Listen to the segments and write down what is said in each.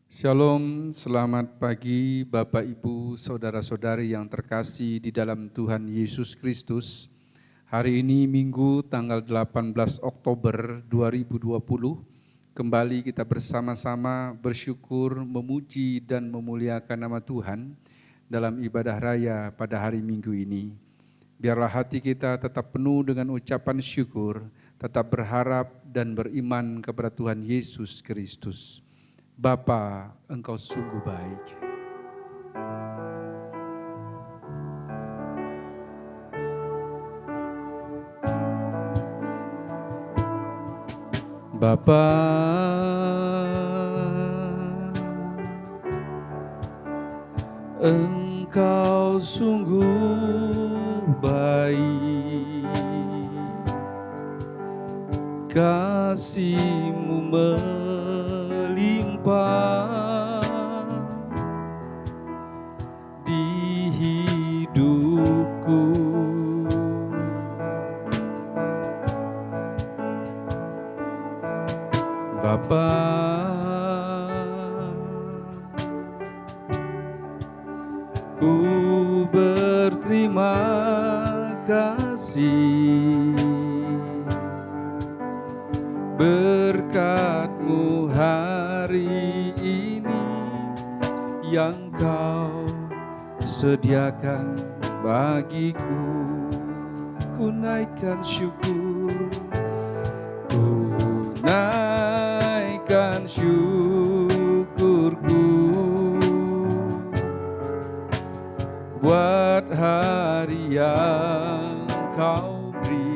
Shalom, selamat pagi Bapak Ibu, Saudara-saudari yang terkasih di dalam Tuhan Yesus Kristus. Hari ini Minggu tanggal 18 Oktober 2020, kembali kita bersama-sama bersyukur, memuji dan memuliakan nama Tuhan dalam ibadah raya pada hari Minggu ini. Biarlah hati kita tetap penuh dengan ucapan syukur, tetap berharap dan beriman kepada Tuhan Yesus Kristus. Bapa, Engkau sungguh baik. Bapa, Engkau sungguh baik. Kasih-Mu melimpah di hidupku. Bapa, ku berterima kasih berkat-Mu hari ini yang Kau sediakan bagiku. Ku naikkan syukur, ku naikkan syukurku buat hari yang Kau beri.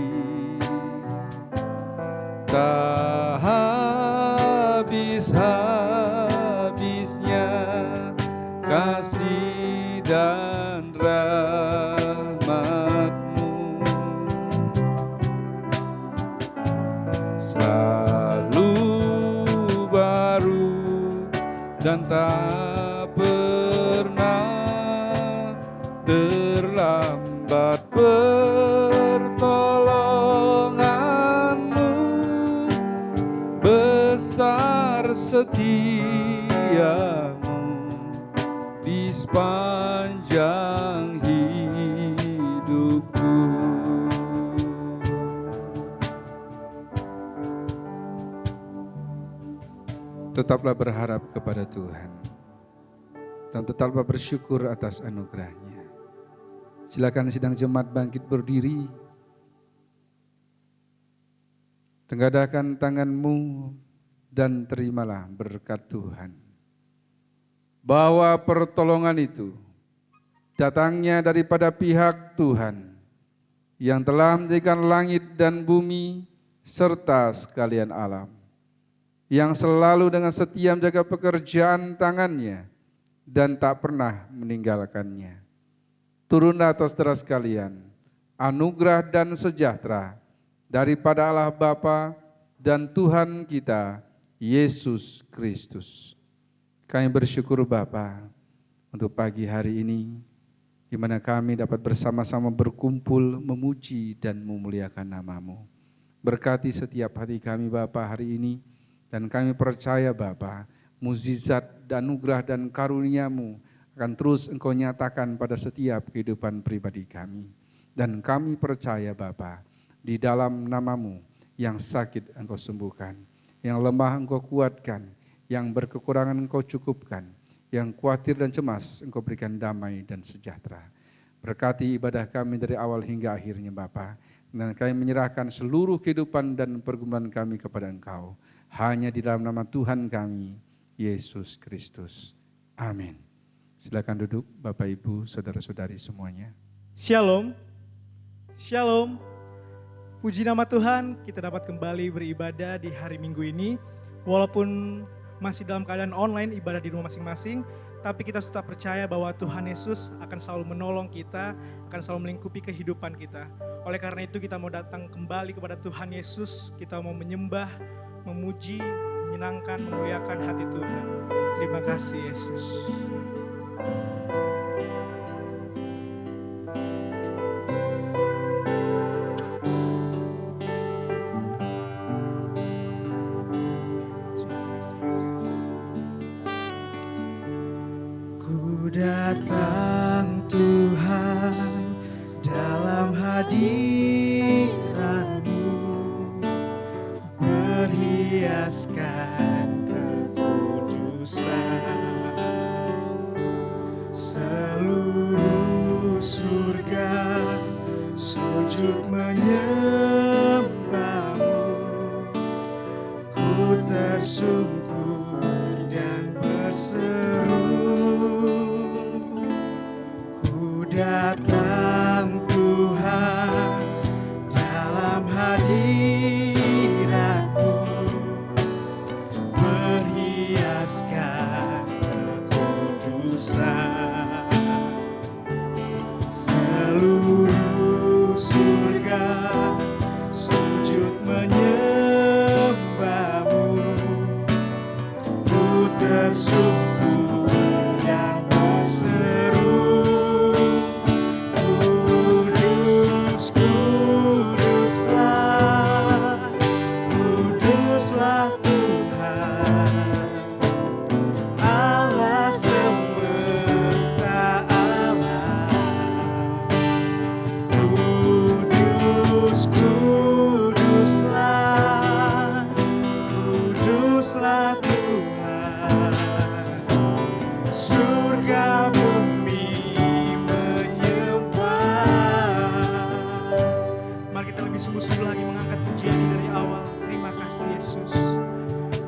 Tak habis-habisnya kasih dan rahmat-Mu, selalu baru dan tak pernah terlambat. Besar setia-Mu di sepanjang hidupku. Tetaplah berharap kepada Tuhan dan tetaplah bersyukur atas anugerah-Nya. Silakan sidang jemaat bangkit berdiri. Tengadahkan tanganmu dan terimalah berkat Tuhan. Bahwa pertolongan itu datangnya daripada pihak Tuhan yang telah menjadikan langit dan bumi serta sekalian alam, yang selalu dengan setia menjaga pekerjaan tangannya dan tak pernah meninggalkannya. Turunlah saudara sekalian, anugerah dan sejahtera daripada Allah Bapa dan Tuhan kita, Yesus Kristus. Kami bersyukur Bapa untuk pagi hari ini, di mana kami dapat bersama-sama berkumpul, memuji dan memuliakan nama-Mu. Berkati setiap hati kami Bapa hari ini, dan kami percaya Bapa, mukjizat dan anugerah dan karunia-Mu akan terus Engkau nyatakan pada setiap kehidupan pribadi kami. Dan kami percaya Bapa, di dalam nama-Mu yang sakit Engkau sembuhkan, yang lemah Engkau kuatkan, yang berkekurangan Engkau cukupkan, yang khawatir dan cemas Engkau berikan damai dan sejahtera. Berkati ibadah kami dari awal hingga akhirnya Bapa, dan kami menyerahkan seluruh kehidupan dan pergumulan kami kepada Engkau, hanya di dalam nama Tuhan kami, Yesus Kristus. Amin. Silakan duduk Bapak Ibu, Saudara-saudari semuanya. Shalom, Shalom. Puji nama Tuhan, kita dapat kembali beribadah di hari Minggu ini. Walaupun masih dalam keadaan online, ibadah di rumah masing-masing, tapi kita tetap percaya bahwa Tuhan Yesus akan selalu menolong kita, akan selalu melingkupi kehidupan kita. Oleh karena itu kita mau datang kembali kepada Tuhan Yesus, kita mau menyembah, memuji, menyenangkan, memuliakan hati Tuhan. Terima kasih Yesus. datang Tuhan dalam hadirat-Mu, berhiaskan kekudusan. Seluruh surga sujud menyembah-Mu, ku tersungkur dan berseru, ku datang Tuhan dalam hadirat-Mu, berhiaskan kekudusan. Seluruh surga sujud menyembah-Mu, ku tersungkur dan berseru, kudus, kuduslah, kuduslah Tuhan, Allah semesta alam. Kudus, kuduslah, kuduslah Tuhan, surga bumi menyembah. Mari kita lebih sungguh-sungguh lagi mengangkat pujian ini dari awal. Terima kasih Yesus.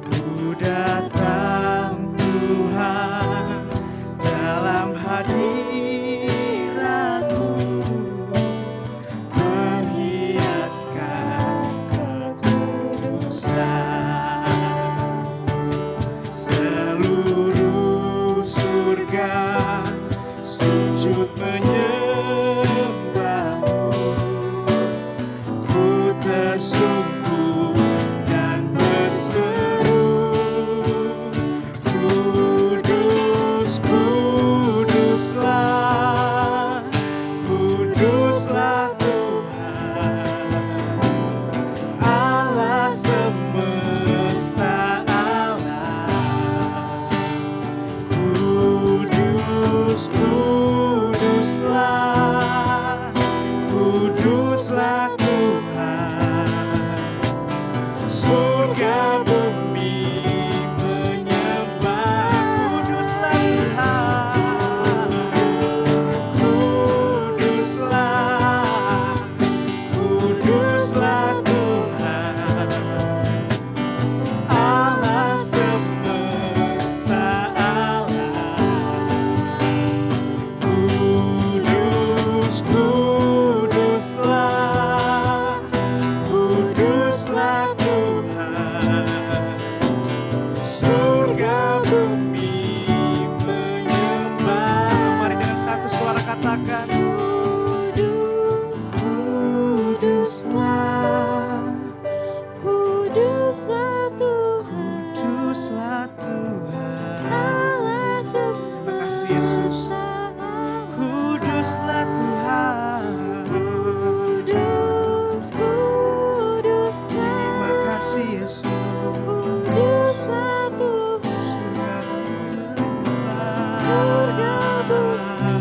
Ku datang Tuhan dalam hadirat-Mu, berhiaskan kekudusan. Seluruh surga sujud menyembah-Mu, ku tersungkur dan berseru, kudus, kuduslah, kuduslah Tuhan, Allah semesta alam. Kudus, kuduslah, kuduslah Tuhan, surga bumi menyembah. Kuduslah Tuhan, kuduslah, kuduslah Tuhan, Allah semesta alam. Kudus, kuduslah, kuduslah Tuhan, surga bumi menyembah. Mari dengan satu suara katakan, kudus, kuduslah, Kuduslah Tuhan, kuduslah Tuhan. Allah Terima kasih Yesus. semesta alam. Kuduslah Tuhan. Kudus, kuduslah, Terima kasih Yesus. kuduslah Tuhan, surga bumi.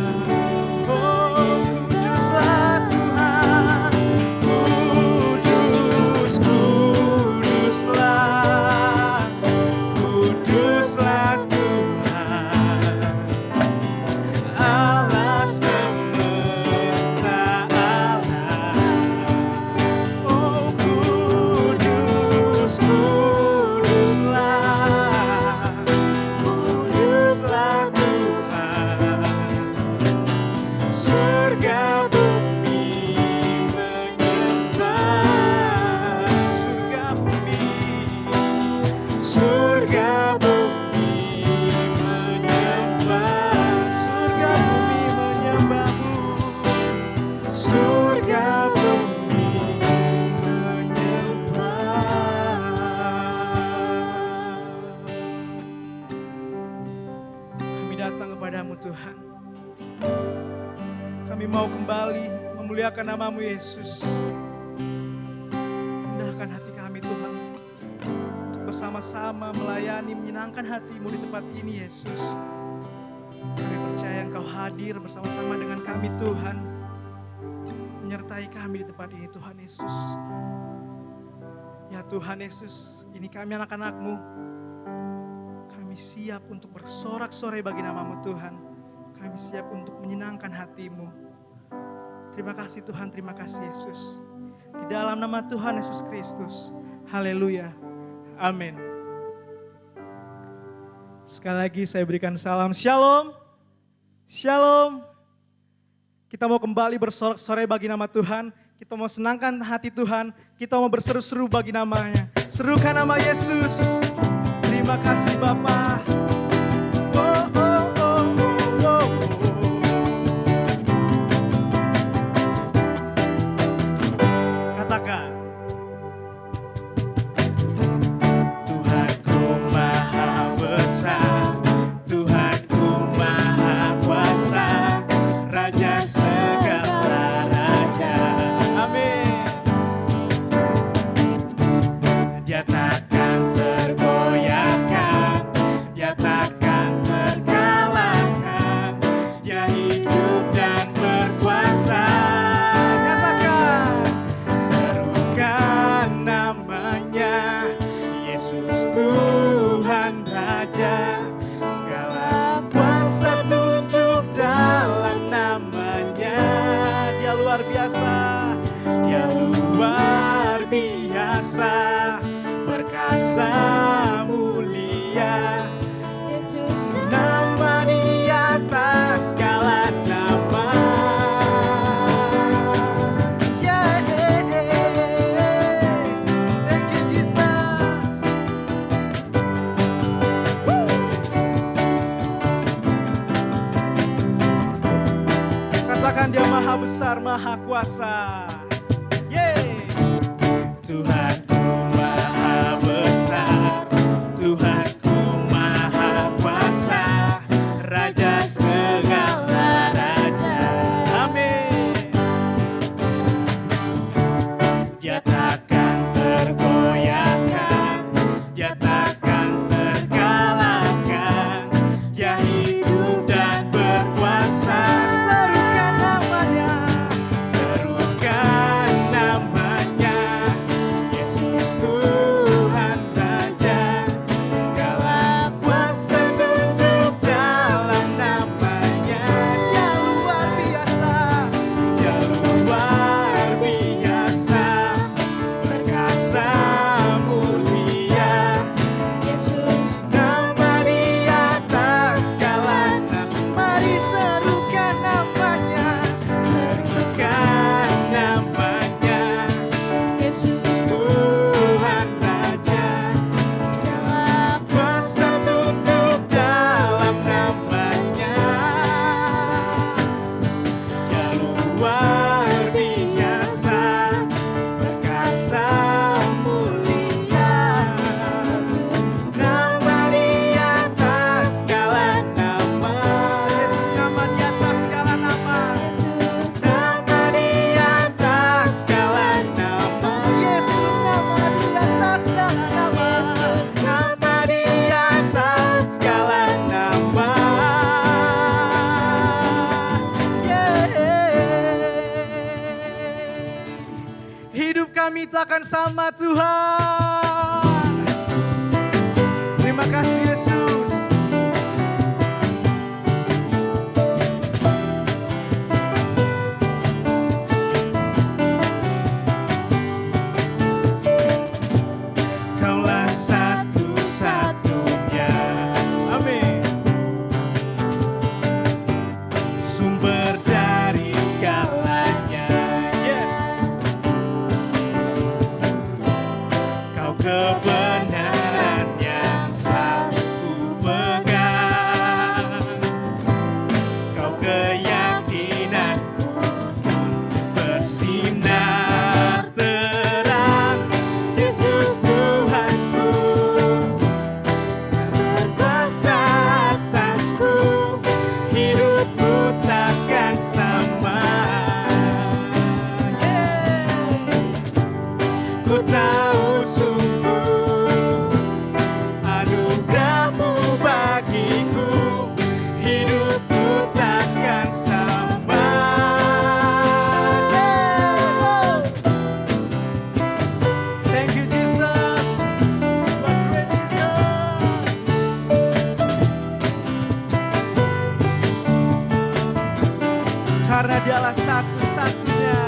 Oh, kuduslah Tuhan. Kudus, kuduslah, kuduslah Tuhan, Allah semesta alam. Oh, kudus, kuduslah, kuduslah Tuhan, surga bumi menyembah. Surga bumi menyembah. Surga bumi menyembah-Mu. Surga bumi menyembah. Kami datang kepadamu Tuhan. Kami mau kembali memuliakan nama-Mu Yesus. Rendahkan hati kami Tuhan, untuk bersama-sama melayani, menyenangkan hati-Mu di tempat ini Yesus. Kami percaya Engkau hadir bersama-sama dengan kami Tuhan. Menyertai kami di tempat ini Tuhan Yesus. Ya Tuhan Yesus, ini kami anak-anak-Mu. Kami siap untuk bersorak-sorai bagi nama-Mu Tuhan. Kami siap untuk menyenangkan hati-Mu. Terima kasih Tuhan, terima kasih Yesus. Di dalam nama Tuhan Yesus Kristus. Haleluya. Amin. Sekali lagi saya berikan salam. Shalom. Shalom. Kita mau kembali bersorak-sorai bagi nama Tuhan. Kita mau senangkan hati Tuhan. Kita mau berseru-seru bagi namanya. Serukan nama Yesus. Terima kasih Bapa. Oh, oh, oh, oh, oh. Katakan. Tuhanku maha besar, Tuhanku maha kuasa, Raja segala raja. Amin. Dia takkan tergoyahkan, dia takkan terkalahkan, dia hidup dan berkuasa. Katakan. Serukan namanya, Yesus Tuhan Raja, segala kuasa tunduk dalam namanya. Dia luar biasa. Dia luar biasa, perkasa mulia, Yesus nama di atas segala nama. Yeah. Thank you Jesus. Katakan dia maha besar, maha kuasa. Yeay. Tuhanku maha besar, Tuhanku maha kuasa, Raja segala raja. Amin. Dia takkan tergoyahkan, dia takkan terkalahkan, dia hidup dan berkuasa. Serukan namanya. Serukan namanya, Yesus Tuhan Raja, segala kuasa tunduk dalam namanya. Dia luar biasa. Dia luar biasa, perkasa mulia, Yesus nama di atas segala nama. Mari serukan namanya. Serukan namanya, Yesus Tuhan Raja, segala kuasa tunduk dalam namanya. Dia luar biasa, perkasa mulia, nama di atas segala nama. Yesus nama di atas segala nama. Yesus Nama di atas segala nama. Yesus nama di atas segala nama. Nama di atas segala nama. Yeay. Hidup kami takkan sama Tuhan. Terima kasih Yesus. Kaulah satu-satunya, Amin. sumber dari segalanya. Yes. Kau kebenaran yang selalu karena Dialah satu-satunya.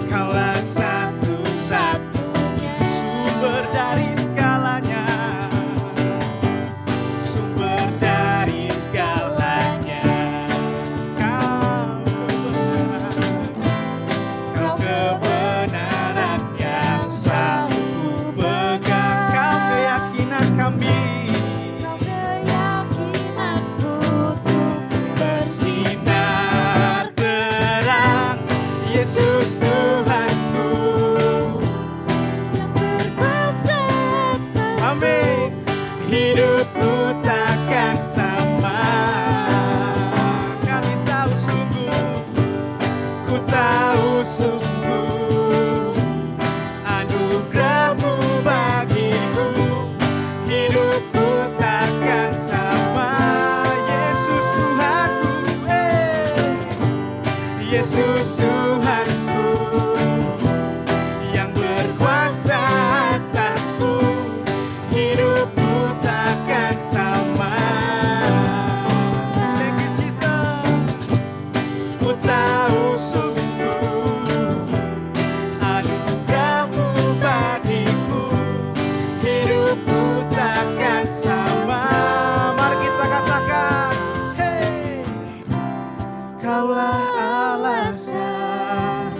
Kaulah satu-satunya sumber dari segalanya, sumber dari segalanya. Kau kebenaran yang selalu pegang. Kau keyakinan kami, Kau keyakinanku untuk bersinar terang. Yesus Tuhanku, yang berkuasa atas amin. Hidupku takkan sama. Kami tahu sungguh, ku tahu sungguh, anugerah-Mu bagiku. Hidupku takkan sama. Yesus Tuhanku, Yesus Tuhanku, yang berkuasa atasku. Hidupku takkan sama. Thank you Jesus. Ku tahu sungguh, anugerah-Mu bagiku. Hidupku takkan sama. Mari kita katakan, hey. Kaulah alasan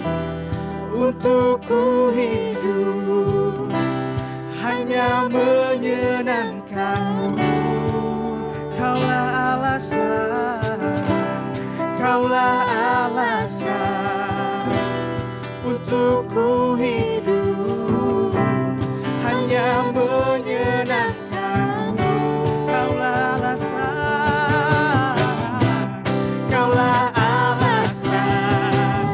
untuk ku hidup, hanya menyenangkan-Mu. Kaulah alasan, Kaulah alasan untuk ku hidup, hanya menyenangkan-Mu. Kaulah alasan, Kaulah alasan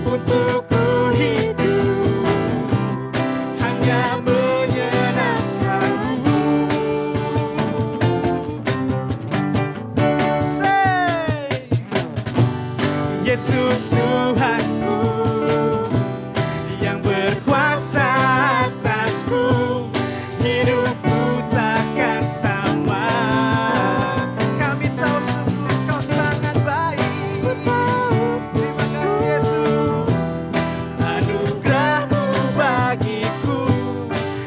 untuk ku hidup, hanya menyenangkan-Mu. Say, Yesus Tuhanku, yang berkuasa atasku. Hidupku takkan sama. Kami tahu sungguh Kau sangat baik. Terima kasih Yesus. Anugerah-Mu bagiku.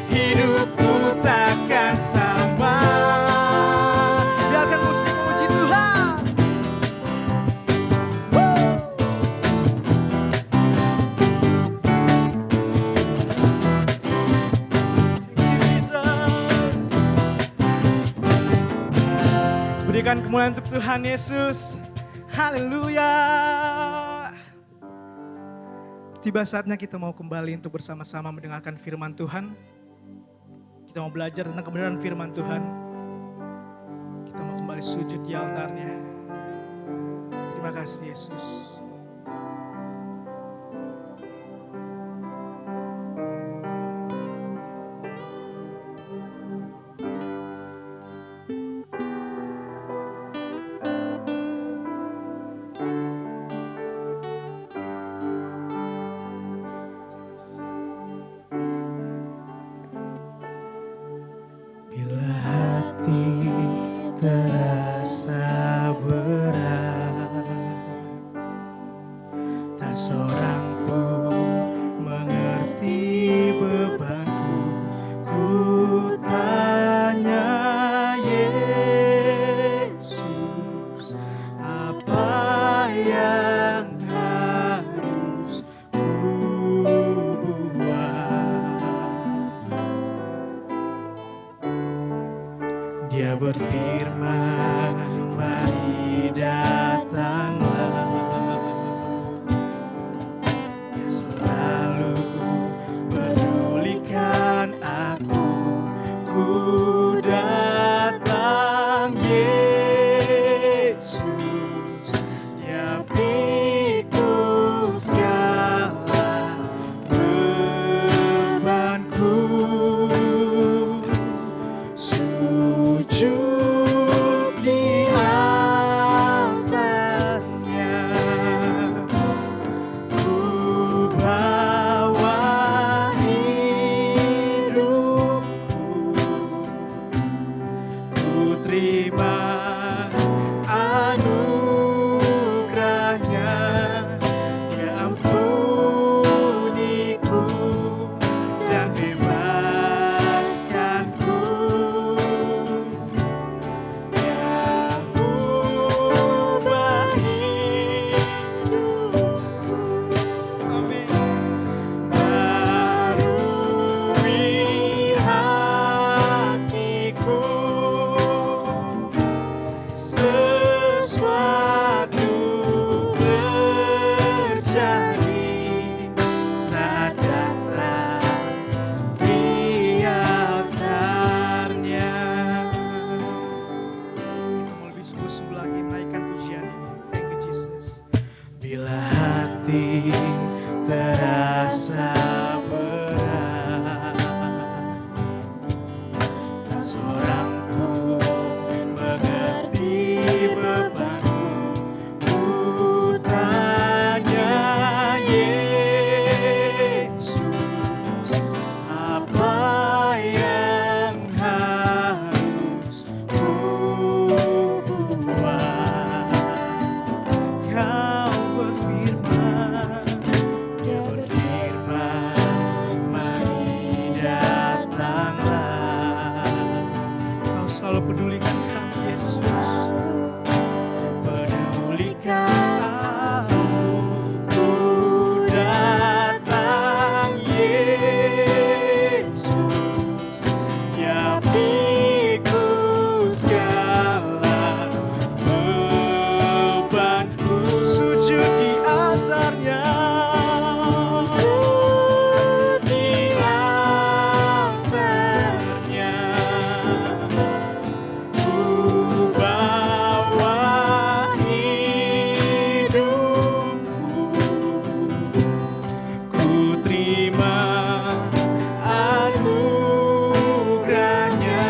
Hidupku takkan sama. Biarkan musik memuji Tuhan. Berikan kemuliaan untuk Tuhan Yesus. Haleluya. Tiba saatnya kita mau kembali untuk bersama-sama mendengarkan firman Tuhan. Kita mau belajar tentang kebenaran firman Tuhan. Kita mau kembali sujud di altarnya. Terima kasih Yesus. Bila hati terasa berat, tak seorang pun mengerti bebanku. Ku tanya Yesus, apa yang harus ku buat? Dia berfirman, mari datanglah. Dia selalu pedulikan aku. Ku datang Yesus, Dia pikul segala bebanku. Sujud di altarnya, ku bawa hidupku. Ku terima anugerah-Mu. pedulikan kami Yesus, pedulikan aku, ku datang Yesus, ya pikul segala bebanku, sujud di altarnya, sujud di altarnya, ku bawa hidupku, ku terima anugerahnya,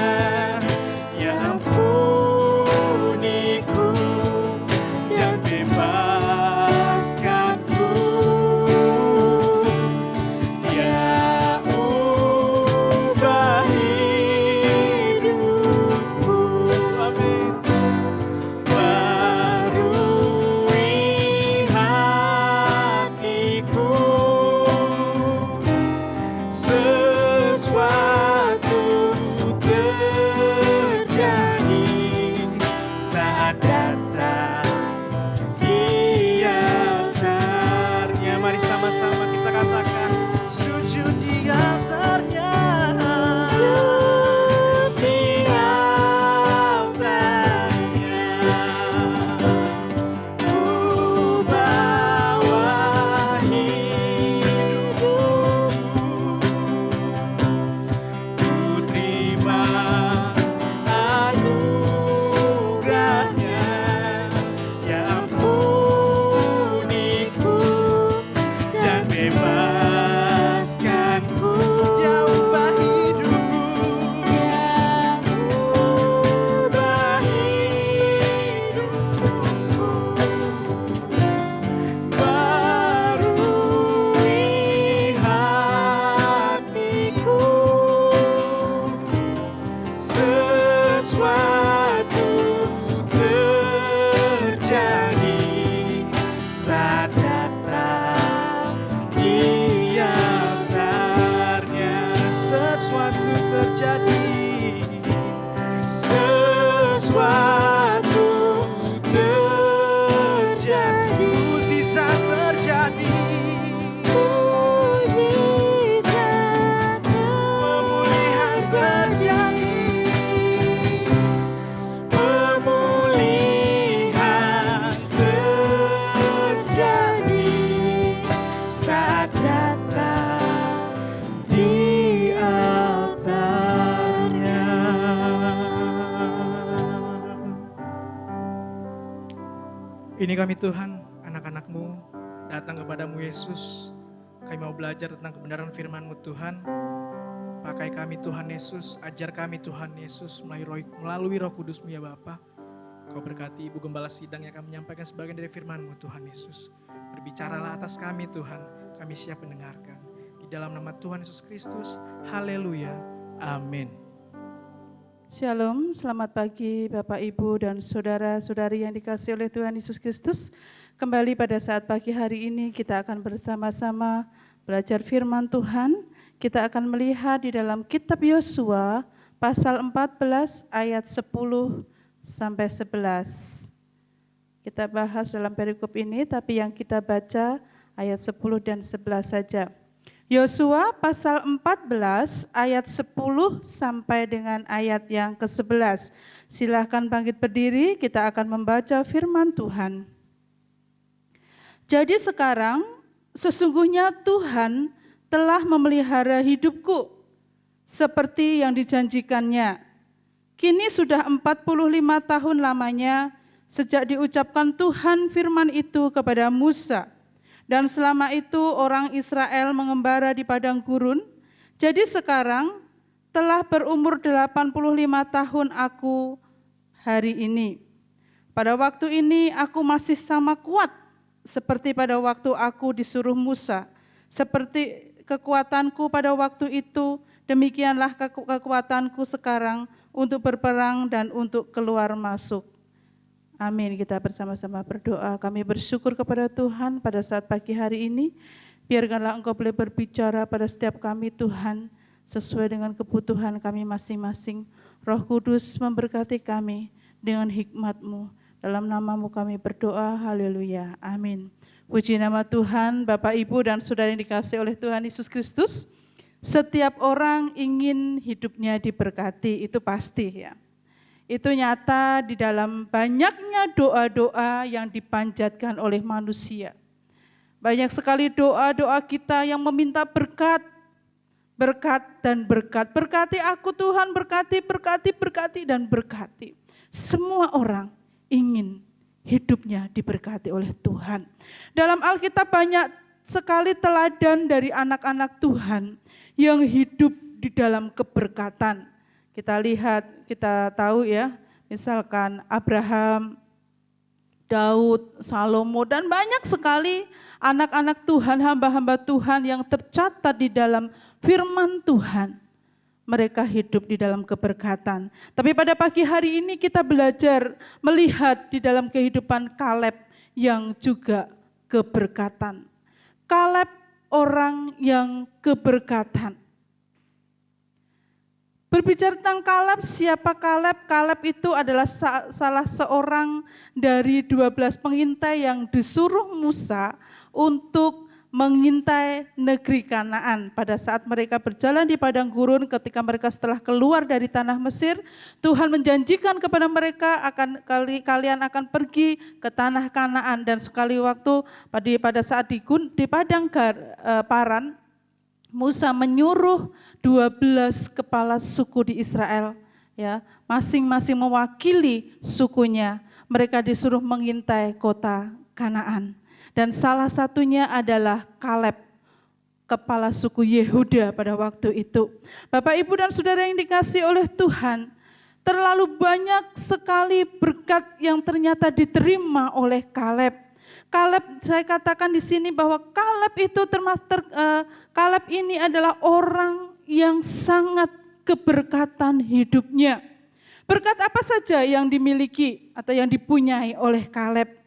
ya ampuniku dan bebaskanku, ya ubah hidupku, amin. Barui hatiku, sesuatu terjadi saat datang di altarnya. Mari sama-sama kita katakan, sujud di altarnya, sujud di altarnya, ku bawa hidupku, ku terima anugerahnya, ya ampuniku dan bebaskanku, jauh hidupku, ubah hidupku, barui hatiku, sesuatu terjadi saat datang di altarnya, sesuatu terjadi, sesuatu terjadi, mukjizat terjadi, Mukjizat pemulihan terjadi, pemulihan terjadi saat datang di altarnya. Ini kami Tuhan, anak-anak-Mu, datang kepadamu Yesus. Kami mau belajar tentang kebenaran firman-Mu Tuhan. Pakai kami Tuhan Yesus, ajar kami Tuhan Yesus melalui Roh Kudus-Mu ya Bapa. Kau berkati Ibu Gembala Sidang yang akan menyampaikan sebagian dari firman-Mu Tuhan Yesus. Berbicaralah atas kami Tuhan, kami siap mendengarkan. Di dalam nama Tuhan Yesus Kristus, haleluya, amin. Shalom, selamat pagi Bapak, Ibu, dan saudara-saudari yang dikasihi oleh Tuhan Yesus Kristus. Kembali pada saat pagi hari ini kita akan bersama-sama belajar firman Tuhan. Kita akan melihat di dalam kitab Yosua pasal 14 ayat 10 sampai 11. Kita bahas dalam perikop ini, tapi yang kita baca ayat 10 dan 11 saja. Yosua pasal 14 ayat 10 sampai dengan ayat yang ke-11. Silahkan bangkit berdiri, kita akan membaca firman Tuhan. Jadi sekarang sesungguhnya Tuhan telah memelihara hidupku seperti yang dijanjikannya. Kini sudah 45 tahun lamanya sejak diucapkan Tuhan firman itu kepada Musa. Dan selama itu orang Israel mengembara di padang gurun. Jadi sekarang telah berumur 85 tahun aku hari ini. Pada waktu ini aku masih sama kuat seperti pada waktu aku disuruh Musa. Seperti kekuatanku pada waktu itu, demikianlah kekuatanku sekarang untuk berperang dan untuk keluar masuk. Amin. Kita bersama-sama berdoa. Kami bersyukur kepada Tuhan pada saat pagi hari ini. Biarkanlah Engkau boleh berbicara pada setiap kami Tuhan, sesuai dengan kebutuhan kami masing-masing. Roh Kudus memberkati kami dengan hikmat-Mu. Dalam nama-Mu kami berdoa, haleluya, amin. Puji nama Tuhan, Bapak, Ibu, dan Saudara yang dikasihi oleh Tuhan Yesus Kristus. Setiap orang ingin hidupnya diberkati, itu pasti ya. Itu nyata di dalam banyaknya doa-doa yang dipanjatkan oleh manusia. Banyak sekali doa-doa kita yang meminta berkat, berkat dan berkat. Berkati aku Tuhan, berkati dan berkati. Semua orang ingin hidupnya diberkati oleh Tuhan. Dalam Alkitab banyak sekali teladan dari anak-anak Tuhan yang hidup di dalam keberkatan. Kita lihat, kita tahu ya, misalkan Abraham, Daud, Salomo, dan banyak sekali anak-anak Tuhan, hamba-hamba Tuhan yang tercatat di dalam firman Tuhan. Mereka hidup di dalam keberkatan. Tapi pada pagi hari ini kita belajar melihat di dalam kehidupan Kaleb yang juga keberkatan. Kaleb orang yang keberkatan. Berbicara tentang Kaleb, siapa Kaleb? Kaleb itu adalah salah seorang dari 12 pengintai yang disuruh Musa untuk mengintai negeri Kanaan. Pada saat mereka berjalan di padang gurun, ketika mereka setelah keluar dari tanah Mesir, Tuhan menjanjikan kepada mereka kalian akan pergi ke tanah Kanaan. Dan sekali waktu pada saat di padang Paran, Musa menyuruh 12 kepala suku di Israel, ya, masing-masing mewakili sukunya. Mereka disuruh mengintai kota Kanaan. Dan salah satunya adalah Kaleb, kepala suku Yehuda pada waktu itu. Bapak, Ibu, dan Saudara yang dikasihi oleh Tuhan, terlalu banyak sekali berkat yang ternyata diterima oleh Kaleb. Kaleb, saya katakan di sini bahwa Kaleb itu Kaleb ini adalah orang yang sangat keberkatan hidupnya. Berkat apa saja yang dimiliki atau yang dipunyai oleh Kaleb?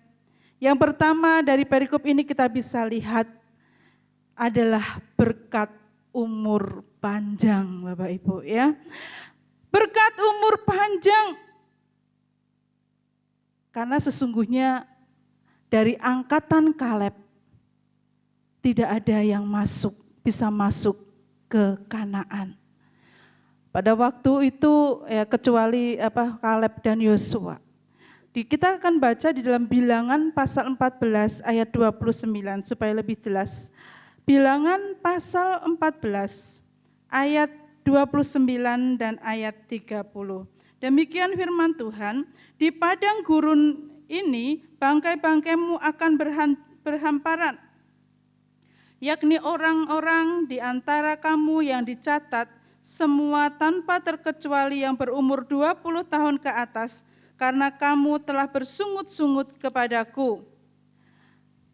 Yang pertama dari perikop ini kita bisa lihat adalah berkat umur panjang, Bapak Ibu ya. Berkat umur panjang. Karena sesungguhnya dari angkatan Kaleb tidak ada yang bisa masuk ke Kanaan. Pada waktu itu ya, kecuali Kaleb dan Yosua. Kita akan baca di dalam Bilangan pasal 14 ayat 29 supaya lebih jelas. Bilangan pasal 14 ayat 29 dan ayat 30. Demikian firman Tuhan, di padang gurun ini bangkai-bangkaimu akan berhamparan, yakni orang-orang di antara kamu yang dicatat, semua tanpa terkecuali yang berumur 20 tahun ke atas, karena kamu telah bersungut-sungut kepadaku.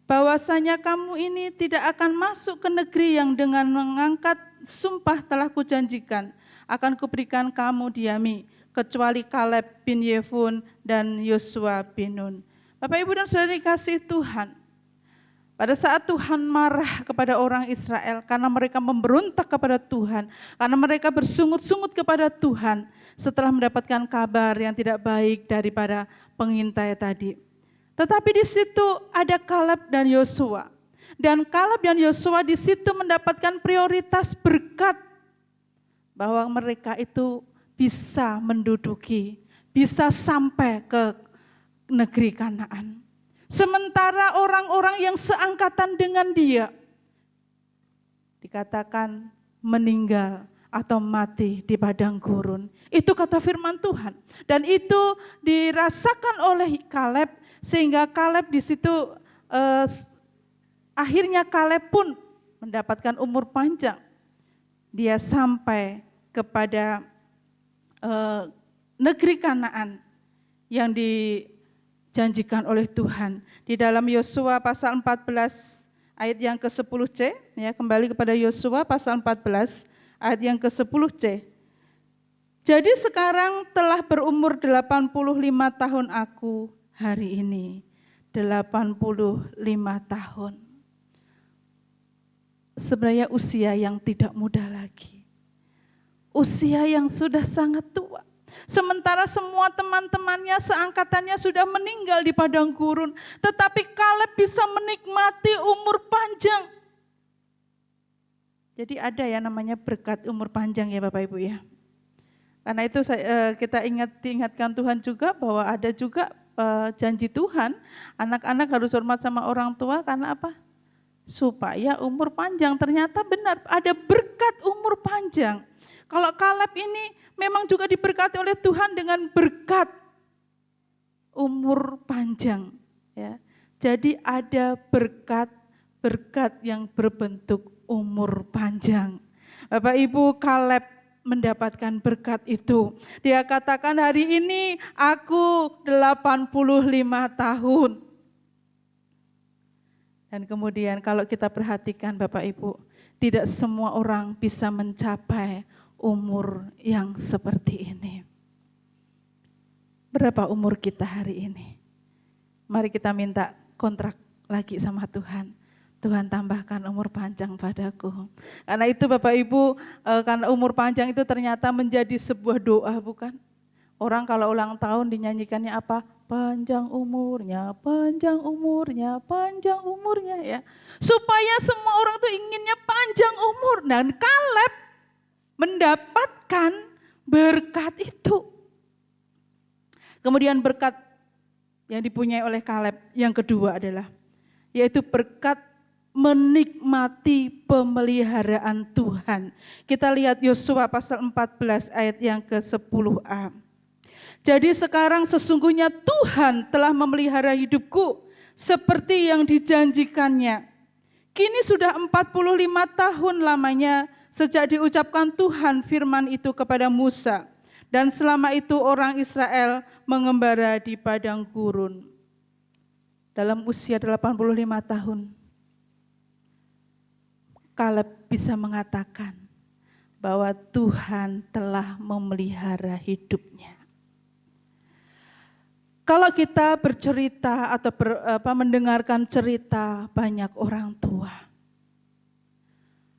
Bahwasanya kamu ini tidak akan masuk ke negeri yang dengan mengangkat sumpah telah kujanjikan, akan kuberikan kamu diami, kecuali Kaleb bin Yefun dan Yosua bin Nun. Bapak, Ibu, dan Saudara dikasihi Tuhan, pada saat Tuhan marah kepada orang Israel karena mereka memberontak kepada Tuhan, karena mereka bersungut-sungut kepada Tuhan setelah mendapatkan kabar yang tidak baik daripada pengintai tadi. Tetapi di situ ada Kaleb dan Yosua. Dan Kaleb dan Yosua di situ mendapatkan prioritas berkat bahwa mereka itu bisa menduduki, bisa sampai ke negeri Kanaan. Sementara orang-orang yang seangkatan dengan dia dikatakan meninggal atau mati di padang gurun. Itu kata firman Tuhan. Dan itu dirasakan oleh Kaleb sehingga Kaleb di situ akhirnya Kaleb pun mendapatkan umur panjang. Dia sampai kepada negeri Kanaan yang dijanjikan oleh Tuhan. Di dalam Yosua pasal 14 ayat yang ke-10c, ya, kembali kepada Yosua pasal 14 ayat yang ke-10c. Jadi sekarang telah berumur 85 tahun aku hari ini. 85 tahun. Sebenarnya usia yang tidak muda lagi. Usia yang sudah sangat tua. Sementara semua teman-temannya seangkatannya sudah meninggal di padang gurun. Tetapi Kaleb bisa menikmati umur panjang. Jadi ada ya namanya berkat umur panjang ya Bapak Ibu ya. Karena itu kita diingatkan Tuhan juga bahwa ada juga janji Tuhan, anak-anak harus hormat sama orang tua karena apa? Supaya umur panjang. Ternyata benar ada berkat umur panjang. Kalau Kaleb ini memang juga diberkati oleh Tuhan dengan berkat umur panjang. Ya. Jadi ada berkat yang berbentuk umur panjang. Bapak Ibu, Kaleb mendapatkan berkat itu. Dia katakan hari ini aku 85 tahun. Dan kemudian kalau kita perhatikan Bapak Ibu, tidak semua orang bisa mencapai umur yang seperti ini. Berapa umur kita hari ini? Mari kita minta kontrak lagi sama Tuhan. Tuhan tambahkan umur panjang padaku. Karena itu Bapak Ibu, karena umur panjang itu ternyata menjadi sebuah doa bukan? Orang kalau ulang tahun dinyanyikannya apa? Panjang umurnya, panjang umurnya, panjang umurnya ya. Supaya semua orang tuh inginnya panjang umur. Dan Kaleb mendapatkan berkat itu. Kemudian berkat yang dipunyai oleh Kaleb yang kedua adalah yaitu berkat menikmati pemeliharaan Tuhan. Kita lihat Yosua pasal 14 ayat yang ke-10a. Jadi sekarang sesungguhnya Tuhan telah memelihara hidupku seperti yang dijanjikannya. Kini sudah 45 tahun lamanya sejak diucapkan Tuhan firman itu kepada Musa. Dan selama itu orang Israel mengembara di padang gurun. Dalam usia 85 tahun. Kaleb bisa mengatakan bahwa Tuhan telah memelihara hidupnya. Kalau kita bercerita atau mendengarkan cerita banyak orang tua,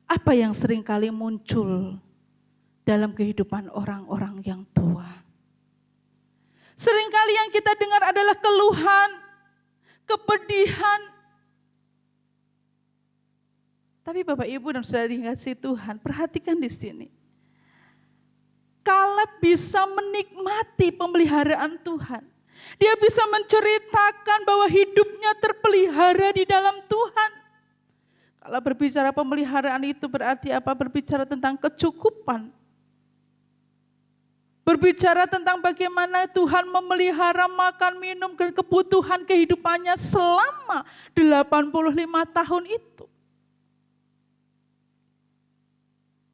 apa yang seringkali muncul dalam kehidupan orang-orang yang tua? Seringkali yang kita dengar adalah keluhan, kepedihan. Tapi Bapak Ibu dan Saudara dikasihi Tuhan, perhatikan di sini. Kaleb bisa menikmati pemeliharaan Tuhan. Dia bisa menceritakan bahwa hidupnya terpelihara di dalam Tuhan. Kalau berbicara pemeliharaan itu berarti apa? Berbicara tentang kecukupan. Berbicara tentang bagaimana Tuhan memelihara makan, minum, dan kebutuhan kehidupannya selama 85 tahun itu.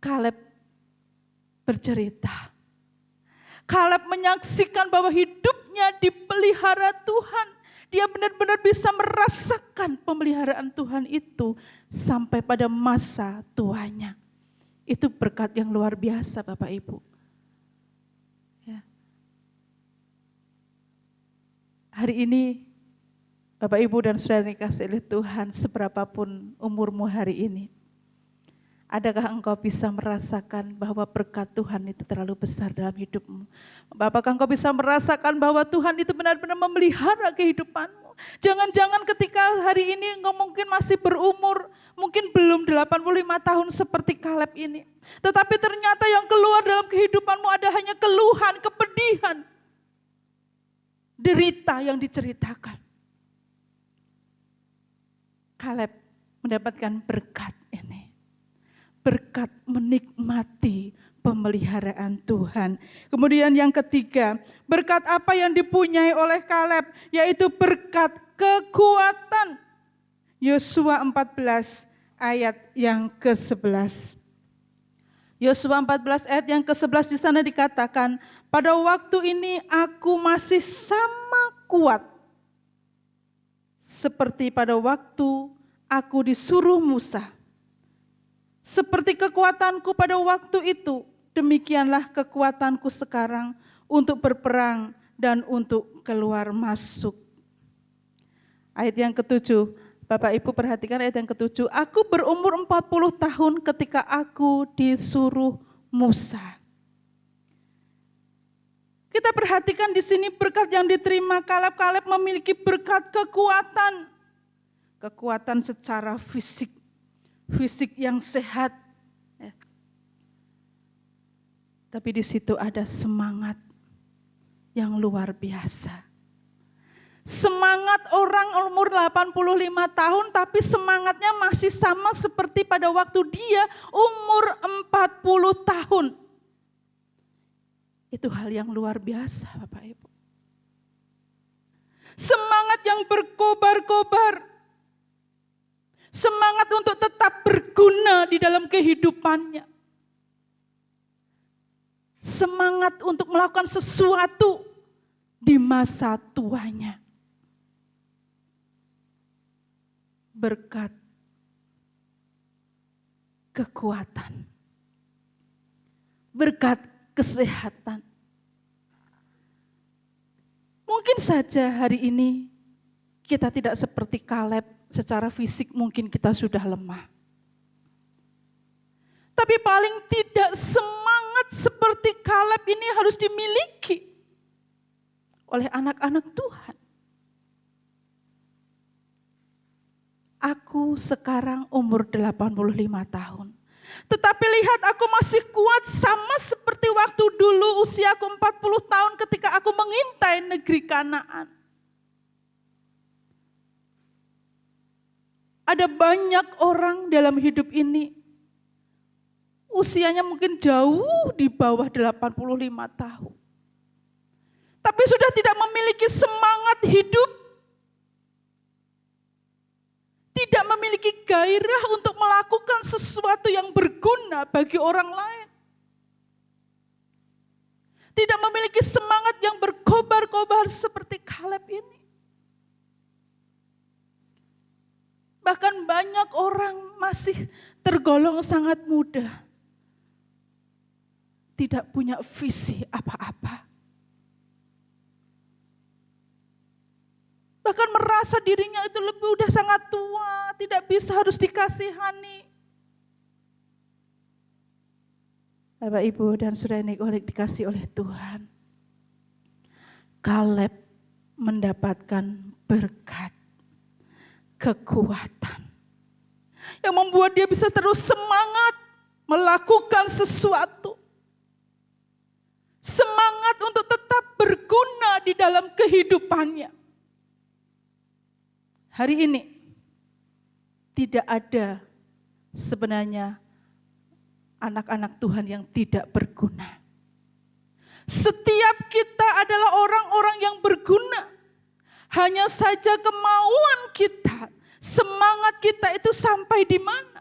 Kaleb bercerita. Kaleb menyaksikan bahwa hidupnya dipelihara Tuhan. Dia benar-benar bisa merasakan pemeliharaan Tuhan itu sampai pada masa tuanya. Itu berkat yang luar biasa Bapak Ibu. Ya. Hari ini Bapak Ibu dan Saudara dikasihi oleh Tuhan, seberapapun umurmu hari ini, adakah engkau bisa merasakan bahwa berkat Tuhan itu terlalu besar dalam hidupmu? Apakah engkau bisa merasakan bahwa Tuhan itu benar-benar memelihara kehidupanmu? Jangan-jangan ketika hari ini engkau mungkin masih berumur, mungkin belum 85 tahun seperti Kaleb ini. Tetapi ternyata yang keluar dalam kehidupanmu adalah hanya keluhan, kepedihan, derita yang diceritakan. Kaleb mendapatkan berkat ini. Berkat menikmati pemeliharaan Tuhan. Kemudian yang ketiga, berkat apa yang dipunyai oleh Kaleb, yaitu berkat kekuatan. Yosua 14 ayat yang ke-11. Yosua 14 ayat yang ke-11 di sana dikatakan, pada waktu ini aku masih sama kuat seperti pada waktu aku disuruh Musa. Seperti kekuatanku pada waktu itu, demikianlah kekuatanku sekarang untuk berperang dan untuk keluar masuk. Ayat yang ke-7, Bapak Ibu perhatikan ayat yang ke-7. Aku berumur 40 tahun ketika aku disuruh Musa. Kita perhatikan di sini berkat yang diterima Kaleb memiliki berkat kekuatan. Kekuatan secara fisik. Fisik yang sehat. Ya. Tapi di situ ada semangat yang luar biasa. Semangat orang umur 85 tahun tapi semangatnya masih sama seperti pada waktu dia umur 40 tahun. Itu hal yang luar biasa Bapak Ibu. Semangat yang berkobar-kobar. Semangat untuk tetap berguna di dalam kehidupannya. Semangat untuk melakukan sesuatu di masa tuanya. Berkat kekuatan, berkat kesehatan. Mungkin saja hari ini kita tidak seperti Kaleb, secara fisik mungkin kita sudah lemah. Tapi paling tidak semangat seperti Kaleb ini harus dimiliki oleh anak-anak Tuhan. Aku sekarang umur 85 tahun. Tetapi lihat aku masih kuat sama seperti waktu dulu usiaku 40 tahun ketika aku mengintai negeri Kanaan. Ada banyak orang dalam hidup ini usianya mungkin jauh di bawah 85 tahun. Tapi sudah tidak memiliki semangat hidup. Tidak memiliki gairah untuk melakukan sesuatu yang berguna bagi orang lain. Tidak memiliki semangat yang berkobar-kobar seperti Kaleb ini. Bahkan banyak orang masih tergolong sangat muda. Tidak punya visi apa-apa. Bahkan merasa dirinya itu lebih udah sangat tua, tidak bisa harus dikasihani. Bapak, Ibu, dan saudara yang dikasih oleh Tuhan. Kaleb mendapatkan berkat, kekuatan. Yang membuat dia bisa terus semangat melakukan sesuatu. Semangat untuk tetap berguna di dalam kehidupannya. Hari ini tidak ada sebenarnya anak-anak Tuhan yang tidak berguna. Setiap kita adalah orang-orang yang berguna. Hanya saja kemauan kita, semangat kita itu sampai di mana?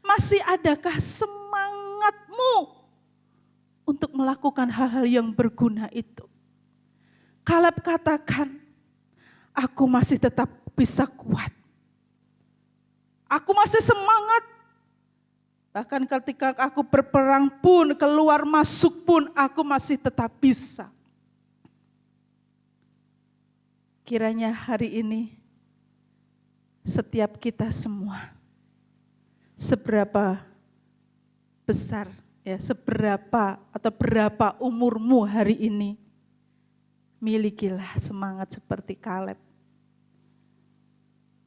Masih adakah semangatmu untuk melakukan hal-hal yang berguna itu? Kaleb katakan, aku masih tetap bisa kuat. Aku masih semangat. Bahkan ketika aku berperang pun, keluar masuk pun, aku masih tetap bisa. Kiranya hari ini, setiap kita semua, seberapa besar, ya, seberapa atau berapa umurmu hari ini, milikilah semangat seperti Kaleb.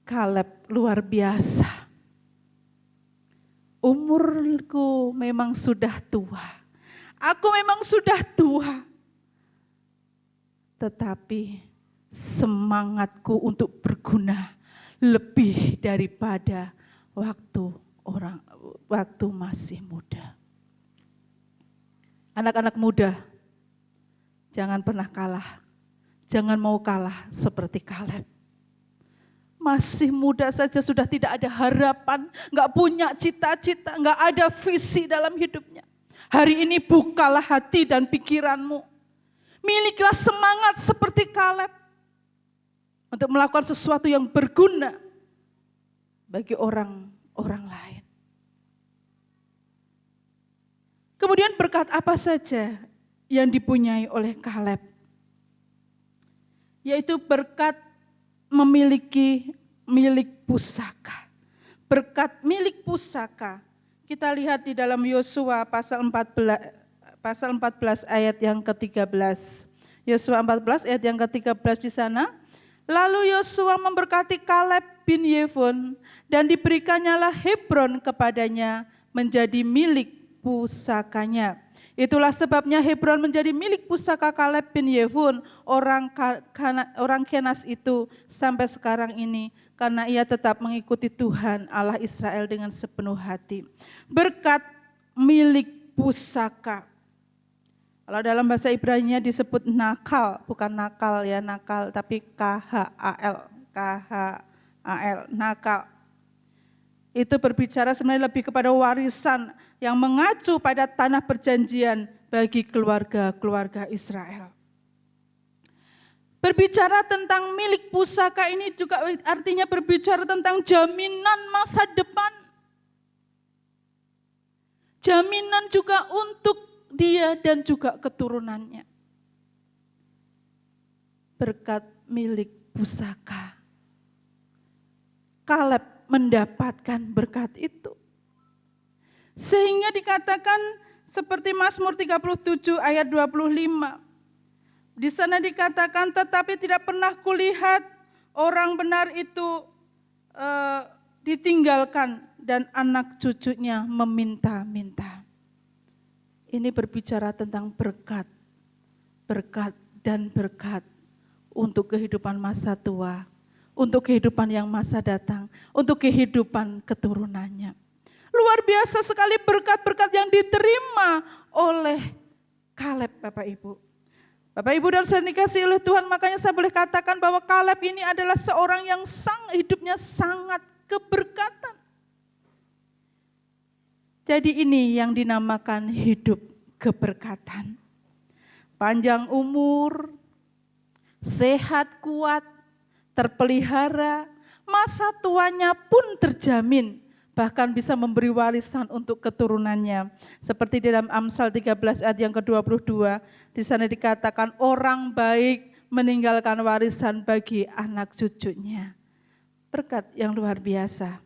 Kaleb luar biasa. Umurku memang sudah tua. Aku memang sudah tua. Tetapi semangatku untuk berguna lebih daripada waktu masih muda. Anak-anak muda, jangan pernah kalah. Jangan mau kalah seperti Kaleb. Masih muda saja sudah tidak ada harapan, gak punya cita-cita, gak ada visi dalam hidupnya. Hari ini bukalah hati dan pikiranmu. Milikilah semangat seperti Kaleb untuk melakukan sesuatu yang berguna bagi orang lain. Kemudian berkat apa saja yang dipunyai oleh Kaleb? Yaitu berkat memiliki milik pusaka. Berkat milik pusaka. Kita lihat di dalam Yosua pasal 14 ayat yang ke-13. Yosua 14 ayat yang ke-13 di sana. Lalu Yosua memberkati Kaleb bin Yefun dan diberikannya Hebron kepadanya menjadi milik pusakanya. Itulah sebabnya Hebron menjadi milik pusaka Kaleb bin Yefun, orang Kenas itu sampai sekarang ini, karena ia tetap mengikuti Tuhan Allah Israel dengan sepenuh hati. Berkat milik pusaka. Kalau dalam bahasa Ibrani disebut nakal, bukan nakal ya nakal, tapi KHAL, nakal. Itu berbicara sebenarnya lebih kepada warisan yang mengacu pada tanah perjanjian bagi keluarga-keluarga Israel. Berbicara tentang milik pusaka ini juga artinya berbicara tentang jaminan masa depan. Jaminan juga untuk dia dan juga keturunannya. Berkat milik pusaka. Kaleb mendapatkan berkat itu. Sehingga dikatakan seperti Mazmur 37 ayat 25. Di sana dikatakan, tetapi tidak pernah kulihat orang benar itu ditinggalkan dan anak cucunya meminta-minta. Ini berbicara tentang berkat, berkat dan berkat untuk kehidupan masa tua, untuk kehidupan yang masa datang, untuk kehidupan keturunannya. Luar biasa sekali berkat-berkat yang diterima oleh Kaleb, Bapak Ibu. Bapak Ibu dan saudara dikasihi oleh Tuhan, makanya saya boleh katakan bahwa Kaleb ini adalah seorang yang hidupnya sangat keberkatan. Jadi ini yang dinamakan hidup keberkatan. Panjang umur, sehat kuat, terpelihara, masa tuanya pun terjamin. Bahkan bisa memberi warisan untuk keturunannya. Seperti di dalam Amsal 13 ayat yang ke-22, di sana dikatakan orang baik meninggalkan warisan bagi anak cucunya. Berkat yang luar biasa.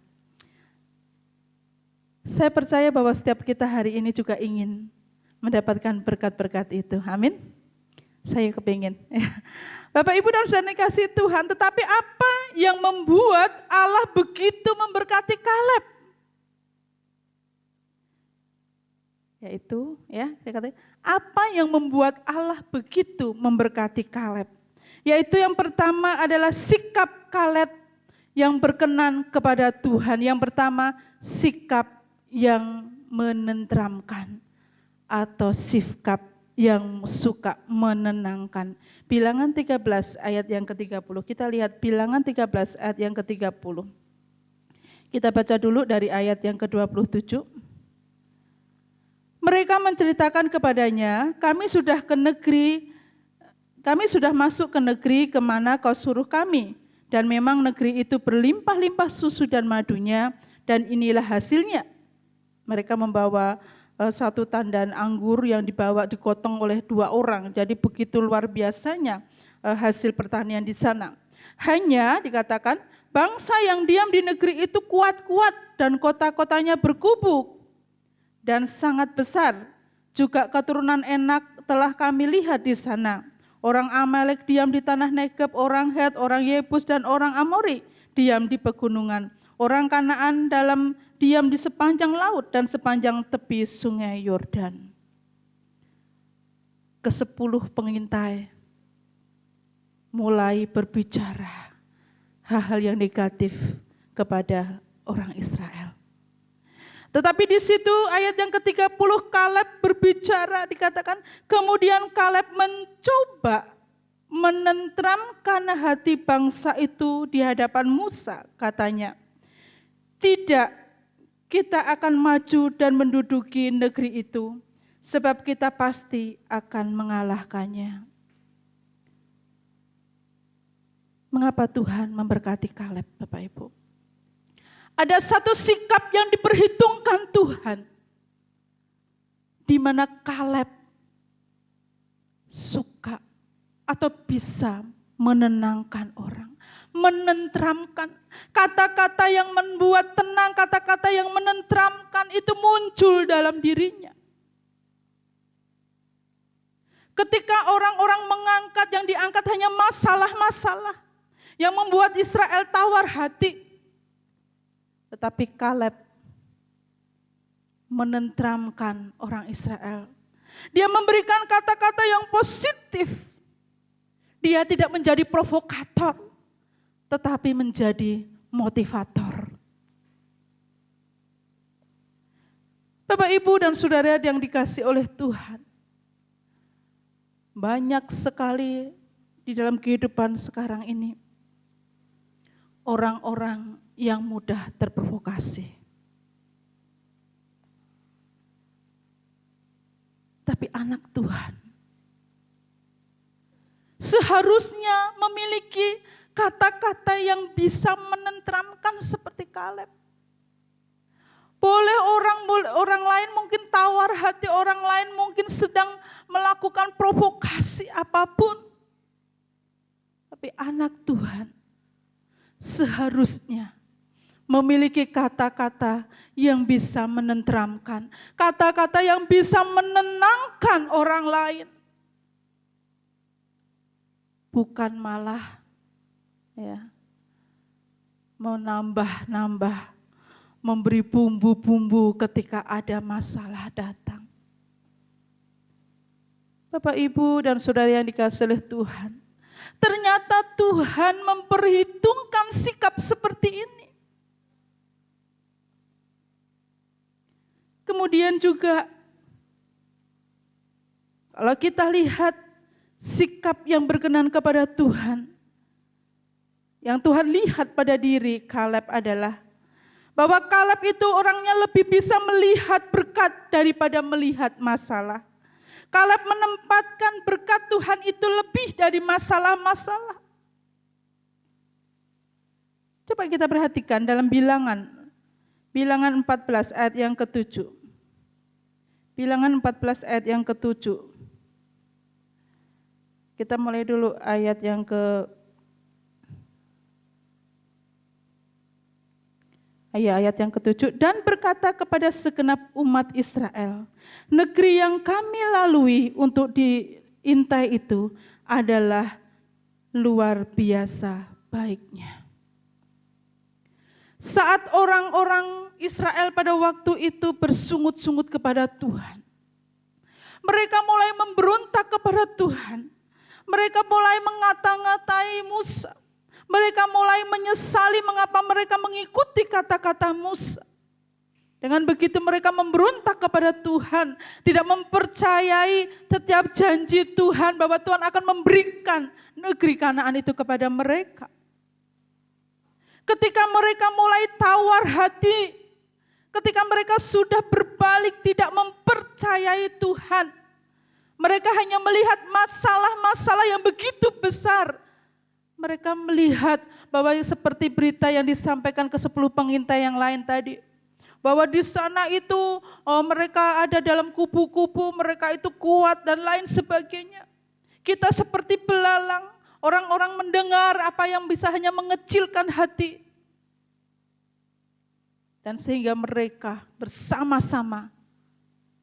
Saya percaya bahwa setiap kita hari ini juga ingin mendapatkan berkat-berkat itu. Amin. Saya kepingin. Bapak Ibu dan saudara dikasihi Tuhan, tetapi apa yang membuat Allah begitu memberkati Kaleb? Yaitu saya katakan, apa yang membuat Allah begitu memberkati Kaleb? Yaitu yang pertama adalah sikap Kaleb yang berkenan kepada Tuhan. Yang pertama, sikap yang menenteramkan atau sikap yang suka menenangkan. Bilangan 13 ayat yang ke-30. Kita lihat Bilangan 13 ayat yang ke-30. Kita baca dulu dari ayat yang ke-27. Mereka menceritakan kepadanya, kami sudah masuk ke negeri kemana kau suruh kami. Dan memang negeri itu berlimpah-limpah susu dan madunya, dan inilah hasilnya. Mereka membawa satu tandan anggur yang digotong oleh 2 orang. Jadi begitu luar biasanya hasil pertanian di sana. Hanya dikatakan bangsa yang diam di negeri itu kuat-kuat dan kota-kotanya berkubu dan sangat besar. Juga keturunan Enak telah kami lihat di sana. Orang Amalek diam di tanah Negeb, orang Het, orang Yebus dan orang Amori diam di pegunungan. Orang Kanaan diam di sepanjang laut dan sepanjang tepi sungai Yordan. Ke-10 pengintai mulai berbicara hal-hal yang negatif kepada orang Israel. Tetapi di situ ayat yang ke-30 Kaleb berbicara, dikatakan kemudian Kaleb mencoba menenteramkan hati bangsa itu di hadapan Musa, katanya. Tidak, kita akan maju dan menduduki negeri itu, sebab kita pasti akan mengalahkannya. Mengapa Tuhan memberkati Kaleb, Bapak Ibu? Ada satu sikap yang diperhitungkan Tuhan, di mana Kaleb suka atau bisa menenangkan orang, menenteramkan. Kata-kata yang membuat tenang, kata-kata yang menenteramkan itu muncul dalam dirinya. Ketika orang-orang mengangkat, yang diangkat hanya masalah-masalah yang membuat Israel tawar hati. Tetapi Kaleb menenteramkan orang Israel. Dia memberikan kata-kata yang positif. Dia tidak menjadi provokator, tetapi menjadi motivator. Bapak, Ibu, dan saudara yang dikasihi oleh Tuhan, banyak sekali di dalam kehidupan sekarang ini orang-orang yang mudah terprovokasi. Tapi anak Tuhan seharusnya memiliki kata-kata yang bisa menenteramkan seperti Kaleb. Boleh orang lain mungkin tawar hati, orang lain mungkin sedang melakukan provokasi apapun. Tapi anak Tuhan seharusnya memiliki kata-kata yang bisa menenteramkan, kata-kata yang bisa menenangkan orang lain. Bukan malah menambah-nambah, memberi bumbu-bumbu ketika ada masalah datang. Bapak, Ibu, dan saudara yang dikasihi oleh Tuhan, ternyata Tuhan memperhitungkan sikap seperti ini. Kemudian juga kalau kita lihat sikap yang berkenan kepada Tuhan, yang Tuhan lihat pada diri Kaleb adalah bahwa Kaleb itu orangnya lebih bisa melihat berkat daripada melihat masalah. Kaleb menempatkan berkat Tuhan itu lebih dari masalah-masalah. Coba kita perhatikan dalam Bilangan 14 ayat yang ke-7. Bilangan 14 ayat yang ke-7. Kita mulai dulu ayat yang ayat yang ke-7. Dan berkata kepada segenap umat Israel, negeri yang kami lalui untuk diintai itu adalah luar biasa baiknya. Saat orang-orang Israel pada waktu itu bersungut-sungut kepada Tuhan, mereka mulai memberontak kepada Tuhan. Mereka mulai mengata-ngatai Musa. Mereka mulai menyesali mengapa mereka mengikuti kata-kata Musa. Dengan begitu mereka memberontak kepada Tuhan, tidak mempercayai setiap janji Tuhan bahwa Tuhan akan memberikan negeri Kanaan itu kepada mereka. Ketika mereka mulai tawar hati, ketika mereka sudah berbalik tidak mempercayai Tuhan, mereka hanya melihat masalah-masalah yang begitu besar. Mereka melihat bahwa seperti berita yang disampaikan ke 10 pengintai yang lain tadi. Bahwa di sana itu mereka ada dalam kubu-kubu, mereka itu kuat dan lain sebagainya. Kita seperti belalang, orang-orang mendengar apa yang bisa hanya mengecilkan hati. Dan sehingga mereka bersama-sama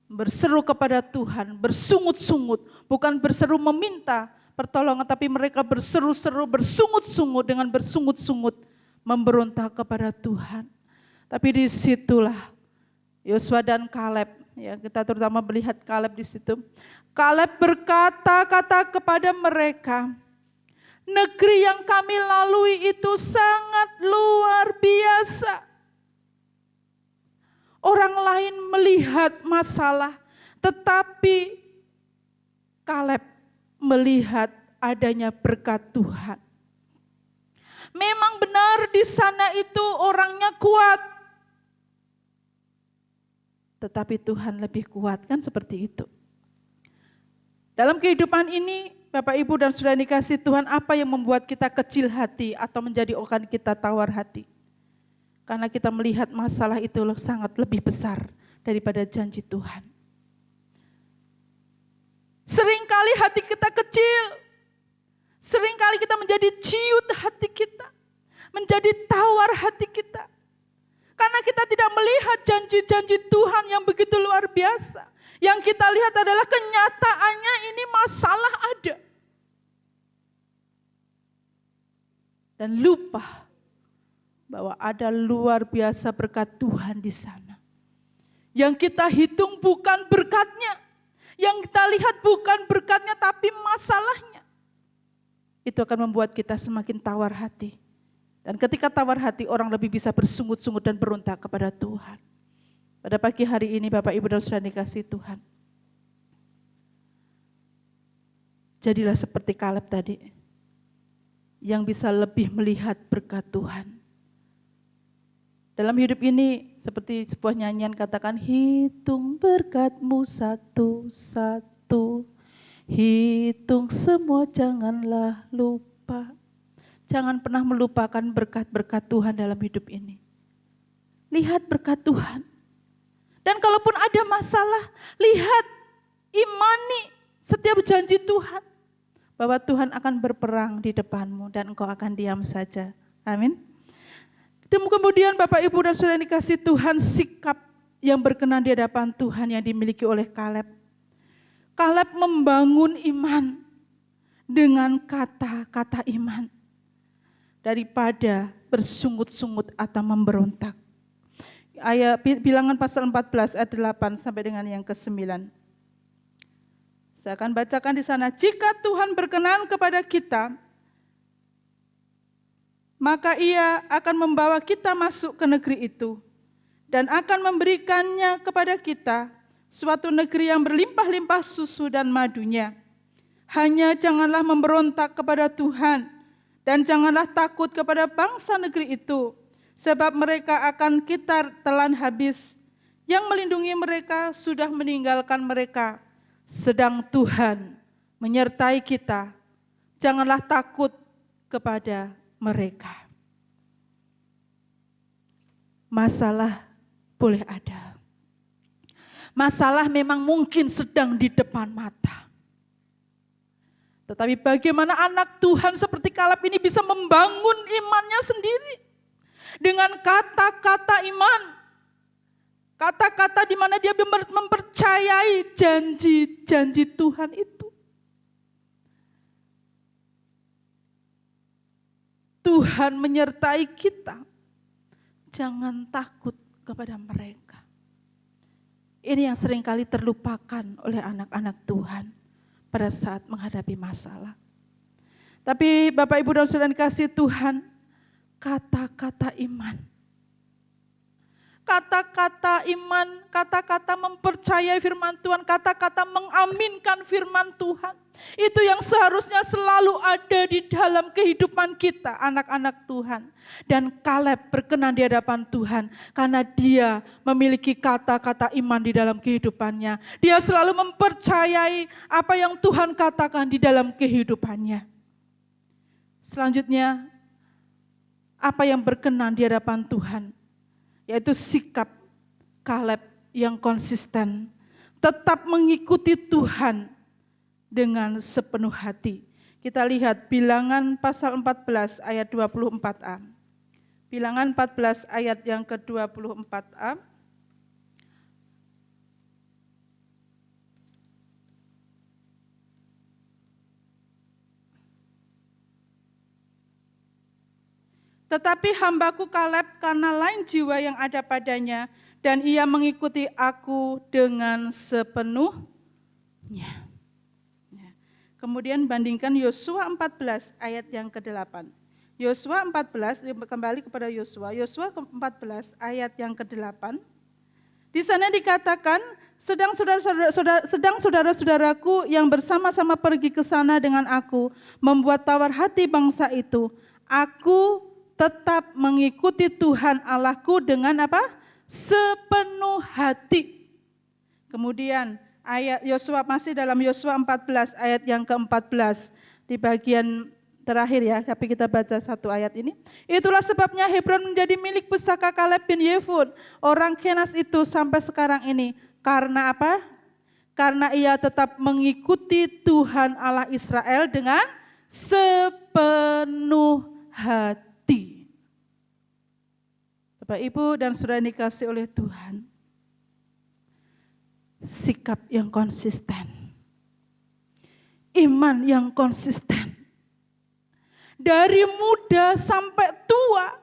berseru kepada Tuhan, bersungut-sungut, bukan berseru meminta pertolongan, tapi mereka berseru-seru, bersungut-sungut, dengan bersungut-sungut memberontak kepada Tuhan. Tapi disitulah Yosua dan Kaleb, ya kita terutama melihat Kaleb di situ. Kaleb berkata-kata kepada mereka, negeri yang kami lalui itu sangat luar biasa. Orang lain melihat masalah, tetapi Kaleb melihat adanya berkat Tuhan. Memang benar di sana itu orangnya kuat, tetapi Tuhan lebih kuat, kan seperti itu. Dalam kehidupan ini, Bapak, Ibu, dan saudara dikasihi Tuhan, apa yang membuat kita kecil hati atau menjadi orang kita tawar hati? Karena kita melihat masalah itu sangat lebih besar daripada janji Tuhan. Seringkali hati kita kecil, seringkali kita menjadi ciut hati kita, menjadi tawar hati kita. Karena kita tidak melihat janji-janji Tuhan yang begitu luar biasa, Yang kita lihat adalah kenyataannya ini masalah ada. Dan lupa bahwa ada luar biasa berkat Tuhan di sana. Yang kita hitung bukan berkatnya. Yang kita lihat bukan berkatnya tapi masalahnya. Itu akan membuat kita semakin tawar hati. Dan ketika tawar hati orang lebih bisa bersungut-sungut dan berontak kepada Tuhan. Pada pagi hari ini Bapak Ibu dan Saudara dikasihi Tuhan. Jadilah seperti Kaleb tadi. Yang bisa lebih melihat berkat Tuhan. Dalam hidup ini seperti sebuah nyanyian katakan, hitung berkatmu satu-satu. Hitung semua janganlah lupa. Jangan pernah melupakan berkat-berkat Tuhan dalam hidup ini. Lihat berkat Tuhan. Dan kalaupun ada masalah, lihat, imani setiap janji Tuhan. Bahwa Tuhan akan berperang di depanmu dan engkau akan diam saja. Amin. Dan kemudian Bapak Ibu dan Saudara dikasih Tuhan, sikap yang berkenan di hadapan Tuhan yang dimiliki oleh Kaleb. Kaleb membangun iman dengan kata-kata iman. Daripada bersungut-sungut atau memberontak. Ayat Bilangan pasal 14 ayat 8 sampai dengan yang ke-9. Saya akan bacakan di sana. Jika Tuhan berkenan kepada kita, maka Ia akan membawa kita masuk ke negeri itu dan akan memberikannya kepada kita, suatu negeri yang berlimpah-limpah susu dan madunya. Hanya janganlah memberontak kepada Tuhan dan janganlah takut kepada bangsa negeri itu, sebab mereka akan kita telan habis. Yang melindungi mereka sudah meninggalkan mereka, sedang Tuhan menyertai kita. Janganlah takut kepada mereka. Masalah boleh ada. Masalah memang mungkin sedang di depan mata. Tetapi bagaimana anak Tuhan seperti Kaleb ini bisa membangun imannya sendiri. Dengan kata-kata iman. Kata-kata di mana dia mempercayai janji-janji Tuhan itu. Tuhan menyertai kita. Jangan takut kepada mereka. Ini yang seringkali terlupakan oleh anak-anak Tuhan pada saat menghadapi masalah. Tapi Bapak Ibu dan Saudara dikasihi Tuhan, kata-kata iman. Kata-kata iman, kata-kata mempercayai firman Tuhan, kata-kata mengaminkan firman Tuhan. Itu yang seharusnya selalu ada di dalam kehidupan kita, anak-anak Tuhan. Dan Kaleb berkenan di hadapan Tuhan karena dia memiliki kata-kata iman di dalam kehidupannya. Dia selalu mempercayai apa yang Tuhan katakan di dalam kehidupannya. Selanjutnya, apa yang berkenan di hadapan Tuhan, yaitu sikap Kaleb yang konsisten, tetap mengikuti Tuhan dengan sepenuh hati. Kita lihat Bilangan pasal 14 ayat 24a. Bilangan 14 ayat yang ke-24a. Tetapi hambaku Kaleb karena lain jiwa yang ada padanya, dan ia mengikuti aku dengan sepenuhnya. Kemudian bandingkan Yosua 14 ayat yang ke-8. Yosua 14, kembali kepada Yosua. Yosua 14 ayat yang ke-8. Di sana dikatakan, sedang saudara-saudaraku yang bersama-sama pergi ke sana dengan aku, membuat tawar hati bangsa itu. Aku tetap mengikuti Tuhan Allahku dengan apa? Sepenuh hati. Kemudian ayat Yosua, masih dalam Yosua 14 ayat yang ke-14 di bagian terakhir ya, tapi kita baca satu ayat ini. Itulah sebabnya Hebron menjadi milik pusaka Kaleb bin Yefun, orang Kenas itu sampai sekarang ini. Karena apa? Karena ia tetap mengikuti Tuhan Allah Israel dengan sepenuh hati. Bapak, Ibu dan Saudara dikasihi oleh Tuhan. sikap yang konsisten. Iman yang konsisten. Dari muda sampai tua,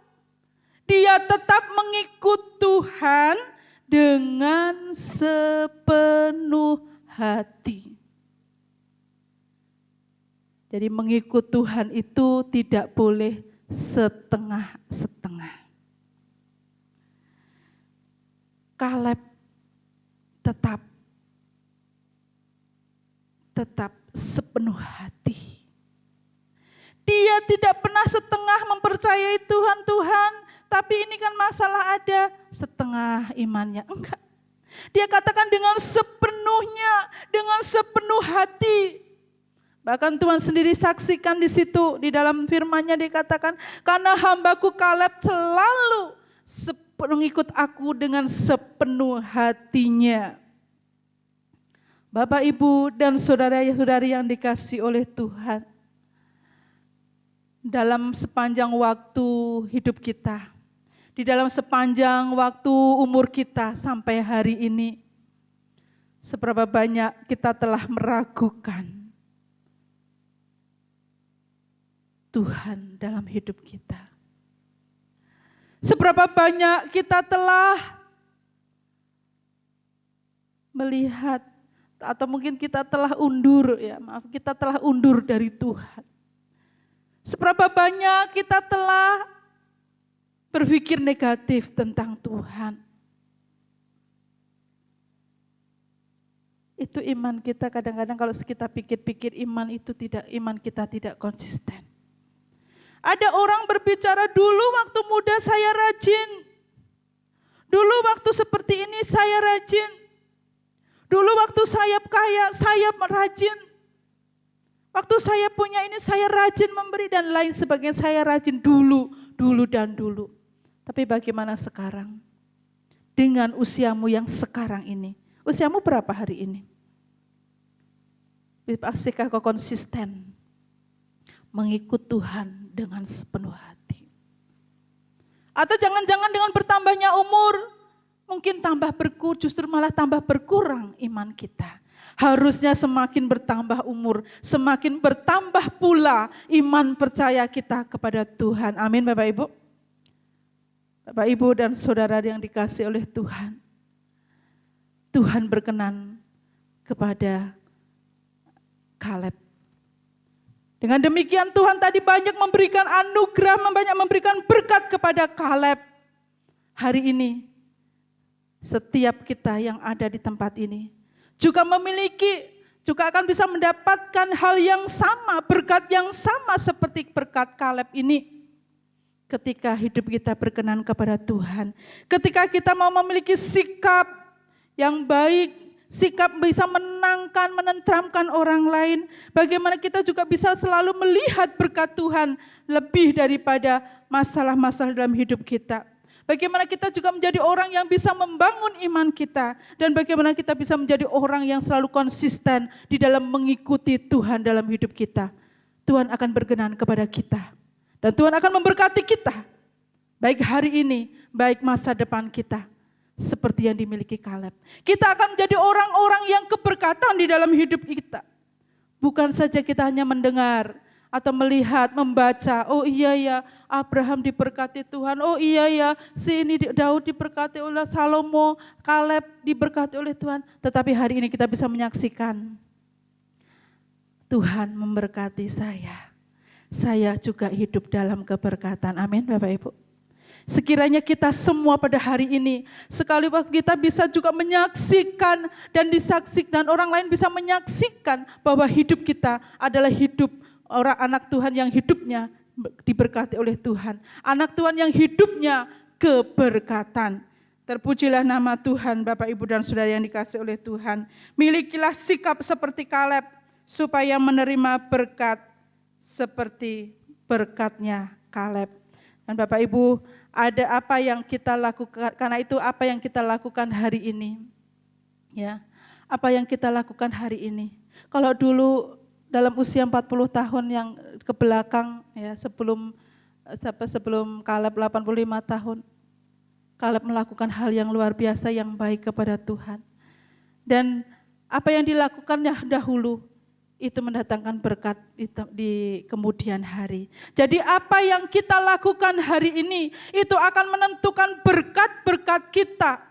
dia tetap mengikut Tuhan dengan sepenuh hati. Jadi mengikut Tuhan itu tidak boleh setengah-setengah. Kaleb tetap sepenuh hati. Dia tidak pernah setengah mempercayai Tuhan, tapi ini kan masalah ada setengah imannya. Enggak. Dia katakan dengan sepenuhnya, dengan sepenuh hati. Bahkan Tuhan sendiri saksikan di situ, di dalam firman-Nya dikatakan, karena hambaku Kaleb selalu mengikut aku dengan sepenuh hatinya. Bapak, Ibu, dan saudara-saudari yang dikasihi oleh Tuhan, dalam sepanjang waktu hidup kita, di dalam sepanjang waktu umur kita sampai hari ini, seberapa banyak kita telah meragukan Tuhan dalam hidup kita. Seberapa banyak kita telah melihat, atau mungkin kita telah undur, kita telah undur dari Tuhan. Seberapa banyak kita telah berpikir negatif tentang Tuhan. Itu iman kita kadang-kadang kalau kita pikir-pikir iman kita tidak konsisten. Ada orang berbicara, dulu waktu muda saya rajin. Dulu waktu seperti ini saya rajin. Dulu waktu saya kaya, saya rajin. Waktu saya punya ini, saya rajin memberi dan lain sebagainya. Saya rajin dulu. Tapi bagaimana sekarang? Dengan usiamu yang sekarang ini. Usiamu berapa hari ini? Pastikan kau konsisten mengikut Tuhan dengan sepenuh hati. Atau jangan-jangan dengan bertambahnya umur, mungkin justru malah tambah berkurang iman kita. Harusnya semakin bertambah umur, semakin bertambah pula iman percaya kita kepada Tuhan. Amin Bapak Ibu. Bapak Ibu dan saudara yang dikasihi oleh Tuhan. Tuhan berkenan kepada Kaleb. Dengan demikian Tuhan tadi banyak memberikan anugerah, banyak memberikan berkat kepada Kaleb. Hari ini setiap kita yang ada di tempat ini juga akan bisa mendapatkan hal yang sama, berkat yang sama seperti berkat Kaleb ini. Ketika hidup kita berkenan kepada Tuhan, ketika kita mau memiliki sikap yang baik, sikap bisa menenangkan, menenteramkan orang lain, bagaimana kita juga bisa selalu melihat berkat Tuhan lebih daripada masalah-masalah dalam hidup kita. Bagaimana kita juga menjadi orang yang bisa membangun iman kita, dan bagaimana kita bisa menjadi orang yang selalu konsisten di dalam mengikuti Tuhan dalam hidup kita. Tuhan akan berkenan kepada kita, dan Tuhan akan memberkati kita, baik hari ini, baik masa depan kita. Seperti yang dimiliki Kaleb. Kita akan menjadi orang-orang yang keberkatan di dalam hidup kita. Bukan saja kita hanya mendengar atau melihat, membaca, oh iya ya Abraham diberkati Tuhan, oh iya ya si ini Daud diberkati oleh Salomo, Kaleb diberkati oleh Tuhan. Tetapi hari ini kita bisa menyaksikan Tuhan memberkati saya juga hidup dalam keberkatan. Amin Bapak Ibu. Sekiranya kita semua pada hari ini, sekali waktu kita bisa juga menyaksikan dan disaksikan, orang lain bisa menyaksikan bahwa hidup kita adalah hidup orang anak Tuhan yang hidupnya diberkati oleh Tuhan. Anak Tuhan yang hidupnya keberkatan. Terpujilah nama Tuhan, Bapak Ibu dan Saudara yang dikasihi oleh Tuhan. Milikilah sikap seperti Kaleb supaya menerima berkat seperti berkatnya Kaleb. Dan Bapak Ibu, ada apa yang kita lakukan, karena itu apa yang kita lakukan hari ini. Ya, apa yang kita lakukan hari ini. Kalau dulu dalam usia 40 tahun yang ke belakang, ya sebelum Kaleb 85 tahun, Kaleb melakukan hal yang luar biasa yang baik kepada Tuhan. Dan apa yang dilakukan dahulu itu mendatangkan berkat di kemudian hari. Jadi apa yang kita lakukan hari ini itu akan menentukan berkat-berkat kita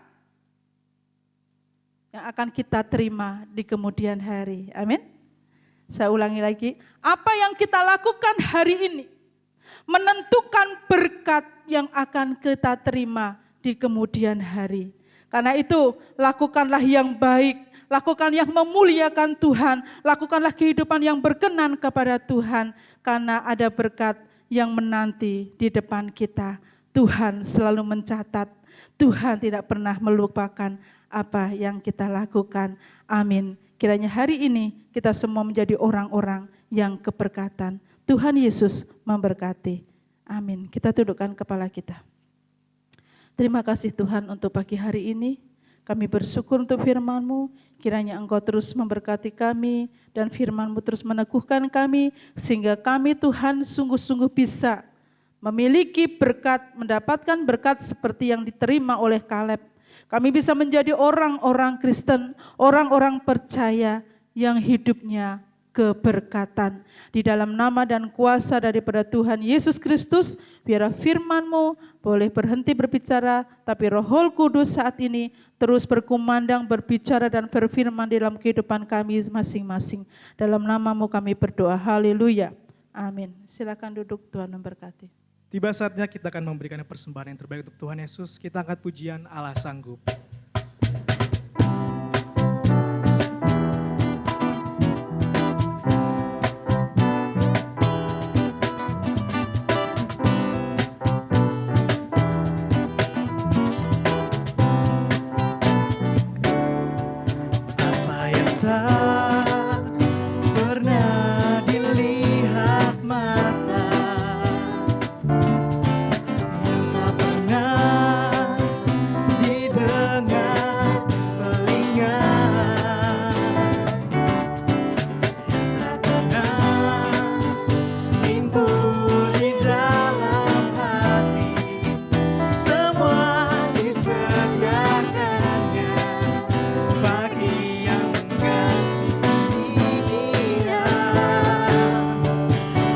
yang akan kita terima di kemudian hari. Amin. Saya ulangi lagi, apa yang kita lakukan hari ini menentukan berkat yang akan kita terima di kemudian hari. Karena itu lakukanlah yang baik, lakukan yang memuliakan Tuhan, lakukanlah kehidupan yang berkenan kepada Tuhan, karena ada berkat yang menanti di depan kita. Tuhan selalu mencatat, Tuhan tidak pernah melupakan apa yang kita lakukan. Amin. Kiranya hari ini kita semua menjadi orang-orang yang keberkatan. Tuhan Yesus memberkati. Amin. Kita tundukkan kepala kita. Terima kasih Tuhan untuk pagi hari ini. Kami bersyukur untuk firman-Mu, kiranya Engkau terus memberkati kami dan firman-Mu terus meneguhkan kami, sehingga kami Tuhan sungguh-sungguh bisa memiliki berkat, mendapatkan berkat seperti yang diterima oleh Kaleb. Kami bisa menjadi orang-orang Kristen, orang-orang percaya yang hidupnya keberkatan. Di dalam nama dan kuasa daripada Tuhan Yesus Kristus, biarlah firman-Mu boleh berhenti berbicara, tapi Roh Kudus saat ini terus berkumandang, berbicara dan berfirman dalam kehidupan kami masing-masing. Dalam nama-Mu kami berdoa, haleluya, amin. Silakan duduk, Tuhan memberkati. Tiba saatnya kita akan memberikan persembahan yang terbaik untuk Tuhan Yesus. Kita angkat pujian Allah Sanggup. Apa yang tak pernah dilihat mata, yang tak pernah didengar telinga, yang tak pernah timbul di dalam hati, semua disediakannya bagi yang mengasihi Dia.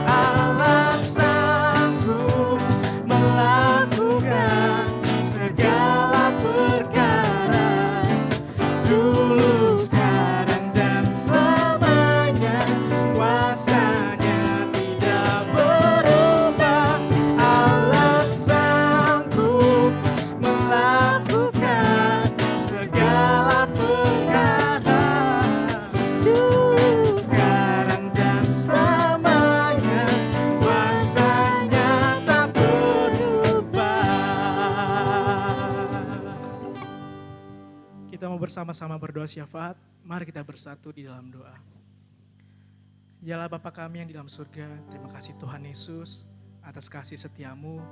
Allah sanggup melakukan segala perkara, dulu, sekarang, dan selamanya. Kuasanya tidak berubah. Allah sanggup melakukan segala perkara, dulu, sekarang, dan selamanya. Kuasanya tak berubah. Kita mau bersama-sama berdoa syafaat. Mari kita bersatu di dalam doa. Yalah Bapa kami yang di dalam surga, terima kasih Tuhan Yesus atas kasih setiamu.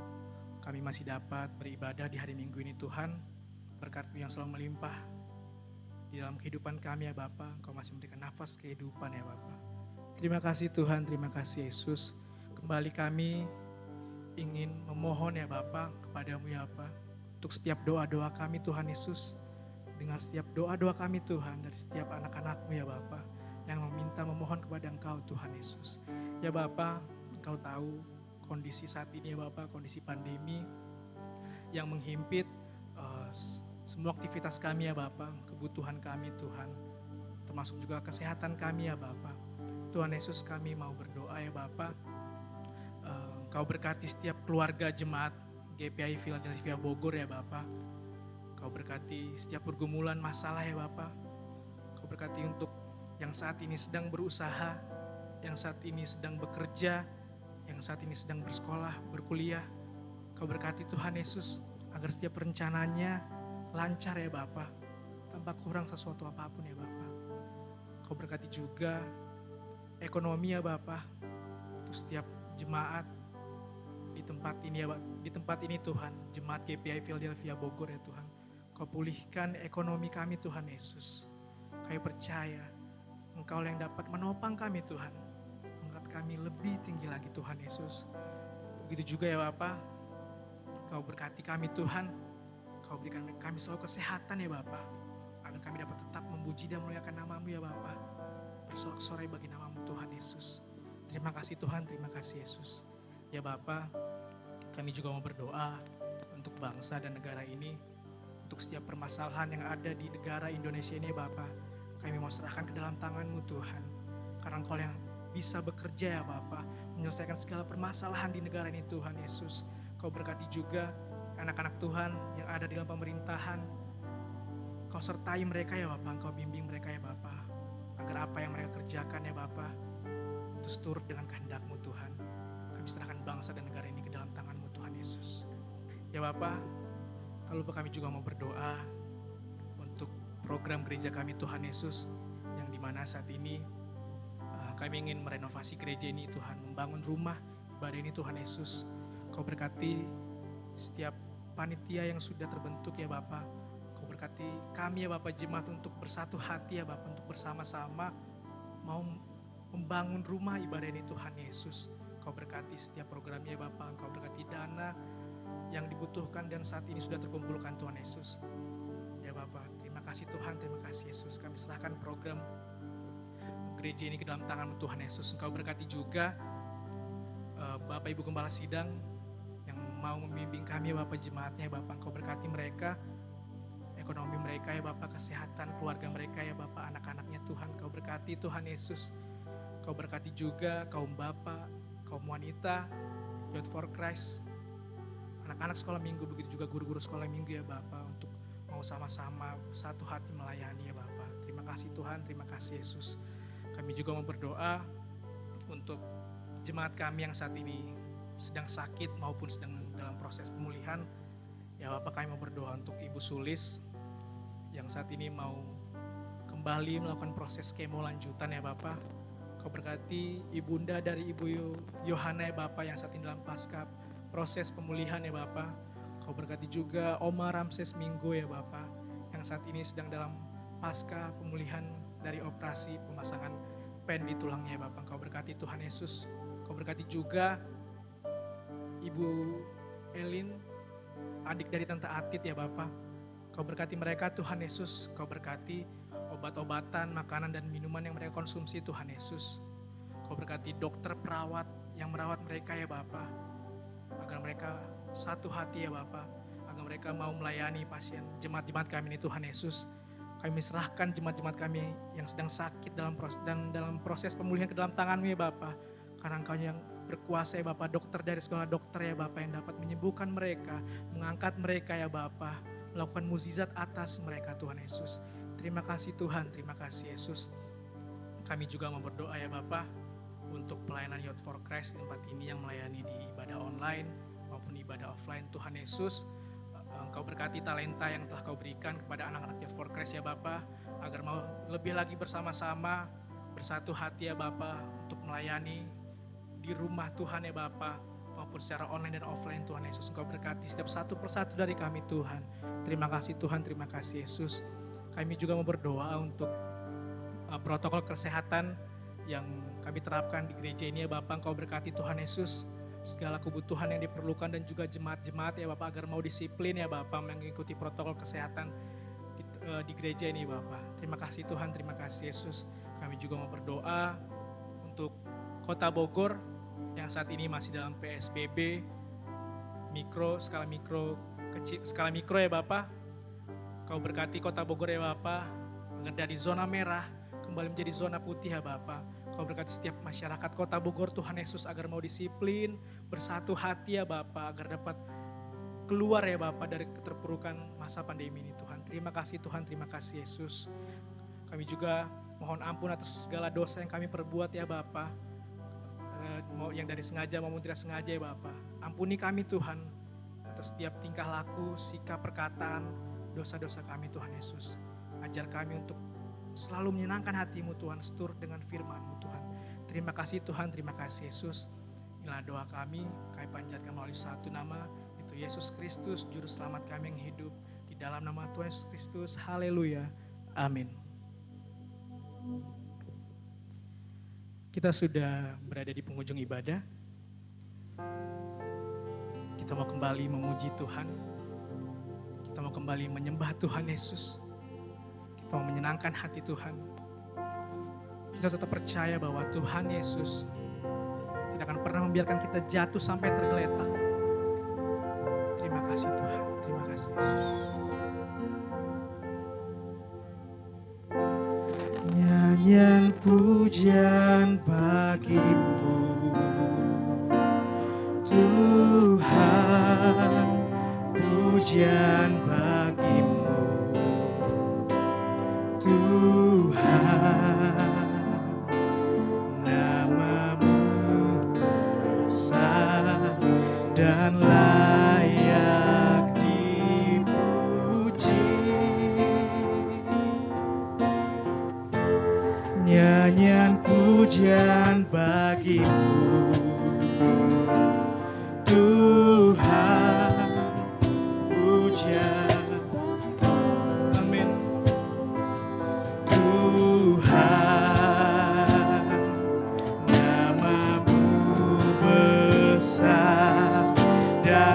Kami masih dapat beribadah di hari Minggu ini Tuhan. Berkat-Mu yang selalu melimpah di dalam kehidupan kami ya Bapa. Engkau masih memberikan nafas kehidupan ya Bapa. Terima kasih Tuhan, terima kasih Yesus. Kembali kami ingin memohon ya Bapa kepadamu ya Bapa. Untuk setiap doa-doa kami Tuhan Yesus. Dengan setiap doa-doa kami Tuhan dari setiap anak-anak-Mu ya Bapa. Yang meminta memohon kepada Engkau Tuhan Yesus. Ya Bapa, Engkau tahu kondisi saat ini ya Bapa, kondisi pandemi yang menghimpit semua aktivitas kami ya Bapa, kebutuhan kami Tuhan, termasuk juga kesehatan kami ya Bapa. Tuhan Yesus kami mau berdoa ya Bapa, Engkau berkati setiap keluarga jemaat GPI Philadelphia Bogor ya Bapa. Kau berkati setiap pergumulan masalah ya Bapa. Kau berkati untuk yang saat ini sedang berusaha, yang saat ini sedang bekerja, yang saat ini sedang bersekolah, berkuliah. Kau berkati Tuhan Yesus agar setiap rencananya lancar ya Bapa, tanpa kurang sesuatu apapun ya Bapa. Kau berkati juga ekonomi ya Bapa, untuk setiap jemaat di tempat ini ya, di tempat ini Tuhan, jemaat GPI Philadelphia Bogor ya Tuhan. Kau pulihkan ekonomi kami Tuhan Yesus. Kami percaya Engkau yang dapat menopang kami Tuhan, mengangkat kami lebih tinggi lagi Tuhan Yesus. Begitu juga ya Bapa, Kau berkati kami Tuhan, Kau berikan kami selalu kesehatan ya Bapa, agar kami dapat tetap memuji dan memuliakan nama-Mu ya Bapa. Bersorak-sorai bagi nama-Mu Tuhan Yesus. Terima kasih Tuhan, terima kasih Yesus. Ya Bapa, kami juga mau berdoa untuk bangsa dan negara ini, untuk setiap permasalahan yang ada di negara Indonesia ini ya Bapa. Kami mau serahkan ke dalam tangan-Mu Tuhan. Karena Engkau yang bisa bekerja ya Bapa, menyelesaikan segala permasalahan di negara ini Tuhan Yesus. Kau berkati juga anak-anak Tuhan yang ada di dalam pemerintahan. Kau sertai mereka ya Bapa, Engkau bimbing mereka ya Bapa. Agar apa yang mereka kerjakan ya Bapa, itu seturut dengan kehendak-Mu Tuhan. Kami serahkan bangsa dan negara ini ke dalam tangan-Mu Tuhan Yesus. Ya Bapa, tak lupa kami juga mau berdoa untuk program gereja kami Tuhan Yesus, yang dimana saat ini kami ingin merenovasi gereja ini Tuhan, membangun rumah ibadah ini Tuhan Yesus. Kau berkati setiap panitia yang sudah terbentuk ya Bapa. Kau berkati kami ya Bapa jemaat untuk bersatu hati ya Bapa, untuk bersama-sama mau membangun rumah ibadah ini Tuhan Yesus. Kau berkati setiap programnya ya Bapa, Kau berkati dana yang dibutuhkan dan saat ini sudah terkumpulkan Tuhan Yesus. Ya Bapa, terima kasih Tuhan, terima kasih Yesus. Kami serahkan program gereja ini ke dalam tangan Tuhan Yesus. Engkau berkati juga Bapak Ibu Gembala Sidang yang mau membimbing kami Bapak jemaatnya Bapak. Engkau berkati mereka, ekonomi mereka ya Bapak, kesehatan keluarga mereka ya Bapak, anak-anaknya Tuhan. Kau berkati Tuhan Yesus. Kau berkati juga kaum Bapak, kaum wanita, Youth for Christ, anak-anak sekolah minggu, begitu juga guru-guru sekolah minggu ya Bapak, untuk mau sama-sama satu hati melayani ya Bapak. Terima kasih Tuhan, terima kasih Yesus. Kami juga mau berdoa untuk jemaat kami yang saat ini sedang sakit maupun sedang dalam proses pemulihan. Ya Bapak, kami mau berdoa untuk Ibu Sulis yang saat ini mau kembali melakukan proses kemo lanjutan ya Bapak. Kau berkati ibunda dari Ibu Yohana ya Bapak yang saat ini dalam pasca proses pemulihan ya Bapak. Kau berkati juga Oma Ramses Minggo ya Bapak yang saat ini sedang dalam pasca pemulihan dari operasi pemasangan pen di tulangnya ya Bapak. Kau berkati Tuhan Yesus. Kau berkati juga Ibu Elin, adik dari Tante Atit ya Bapak. Kau berkati mereka Tuhan Yesus. Kau berkati obat-obatan, makanan dan minuman yang mereka konsumsi Tuhan Yesus. Kau berkati dokter perawat yang merawat mereka ya Bapak. Agar mereka satu hati ya Bapak. Agar mereka mau melayani pasien jemaat-jemaat kami ini Tuhan Yesus. Kami serahkan jemaat-jemaat kami yang sedang sakit dalam proses pemulihan ke dalam tangan-Mu ya Bapak. Karena Engkau yang berkuasa ya Bapak, dokter dari segala dokter ya Bapak yang dapat menyembuhkan mereka, mengangkat mereka ya Bapak, melakukan mukjizat atas mereka Tuhan Yesus. Terima kasih Tuhan, terima kasih Yesus. Kami juga mau berdoa ya Bapak untuk pelayanan Youth for Christ di tempat ini yang melayani di ibadah online maupun ibadah offline Tuhan Yesus. Engkau berkati talenta yang telah Kau berikan kepada anak-anak Youth for Christ ya Bapak, agar mau lebih lagi bersama-sama bersatu hati ya Bapak untuk melayani di rumah Tuhan ya Bapak, maupun secara online dan offline Tuhan Yesus. Engkau berkati setiap satu persatu dari kami Tuhan. Terima kasih Tuhan, terima kasih Yesus. Kami juga mau berdoa untuk protokol kesehatan yang kami terapkan di gereja ini ya Bapak. Engkau berkati Tuhan Yesus segala kebutuhan yang diperlukan dan juga jemaat-jemaat ya Bapak agar mau disiplin ya Bapak mengikuti protokol kesehatan di gereja ini Bapak. Terima kasih Tuhan, terima kasih Yesus. Kami juga mau berdoa untuk Kota Bogor yang saat ini masih dalam PSBB skala mikro ya Bapak. Kau berkati Kota Bogor ya Bapak agar dari zona merah kembali menjadi zona putih ya Bapak. Kau berkati setiap masyarakat Kota Bogor Tuhan Yesus agar mau disiplin, bersatu hati ya Bapak, agar dapat keluar ya Bapak dari keterpurukan masa pandemi ini Tuhan. Terima kasih Tuhan, terima kasih Yesus. Kami juga mohon ampun atas segala dosa yang kami perbuat ya Bapak, mau yang dari sengaja maupun tidak sengaja ya Bapak. Ampuni kami Tuhan atas setiap tingkah laku, sikap, perkataan, dosa-dosa kami Tuhan Yesus. Ajar kami untuk selalu menyenangkan hati-Mu Tuhan, seturut dengan firman-Mu Tuhan. Terima kasih Tuhan, terima kasih Yesus. Inilah doa kami panjatkan melalui satu nama, itu Yesus Kristus, Juru Selamat kami yang hidup. Di dalam nama Tuhan Yesus Kristus, haleluya, amin. Kita sudah berada di penghujung ibadah. Kita mau kembali memuji Tuhan. Kita mau kembali menyembah Tuhan Yesus. atau menyenangkan hati Tuhan. Kita tetap percaya bahwa Tuhan Yesus tidak akan pernah membiarkan kita jatuh sampai tergeletak. Terima kasih Tuhan, terima kasih Yesus. Nyanyian pujian bagimu Tuhan, pujian bagimu Tuhan, namamu besar dan layak dipuji. Nyanyian pujian bagimu Tuhan, pujian, amin. Tuhan, namamu besar dan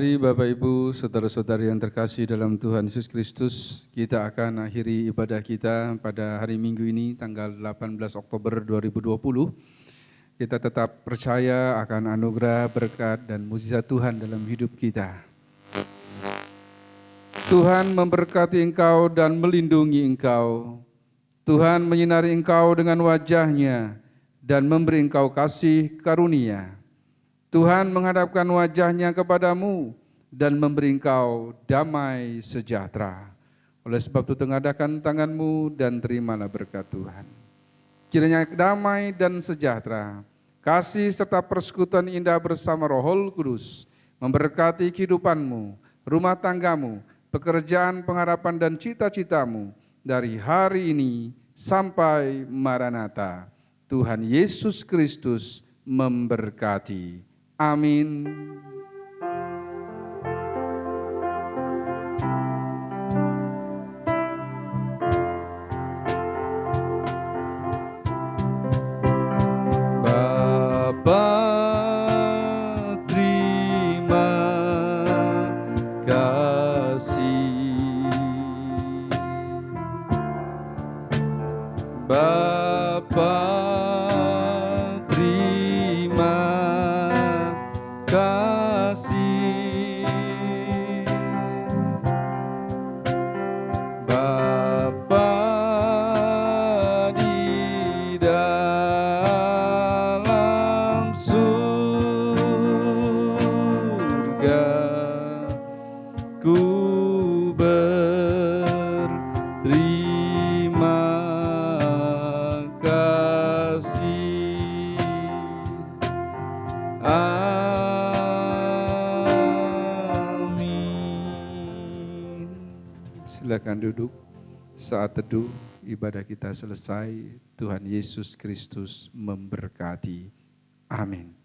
Mari Bapak Ibu, saudara-saudari yang terkasih dalam Tuhan Yesus Kristus, kita akan akhiri ibadah kita pada hari Minggu ini tanggal 18 Oktober 2020. Kita tetap percaya akan anugerah, berkat, dan mujizat Tuhan dalam hidup kita. Tuhan memberkati engkau dan melindungi engkau. Tuhan menyinari engkau dengan wajah-Nya dan memberi engkau kasih karunia. Tuhan menghadapkan wajah-Nya kepadamu dan memberi engkau damai sejahtera. Oleh sebab itu tengadahkan tanganmu dan terimalah berkat Tuhan. Kiranya damai dan sejahtera, kasih serta persekutuan indah bersama Roh Kudus memberkati kehidupanmu, rumah tanggamu, pekerjaan, pengharapan dan cita-citamu dari hari ini sampai Maranatha. Tuhan Yesus Kristus memberkati. Amin. Bapa, terima kasih. Bapa, terima kasih. Bapa di dalam surga, ku berterima kasih. Amin. Silakan duduk. Saat teduh ibadah kita selesai. Tuhan Yesus Kristus memberkati. Amin.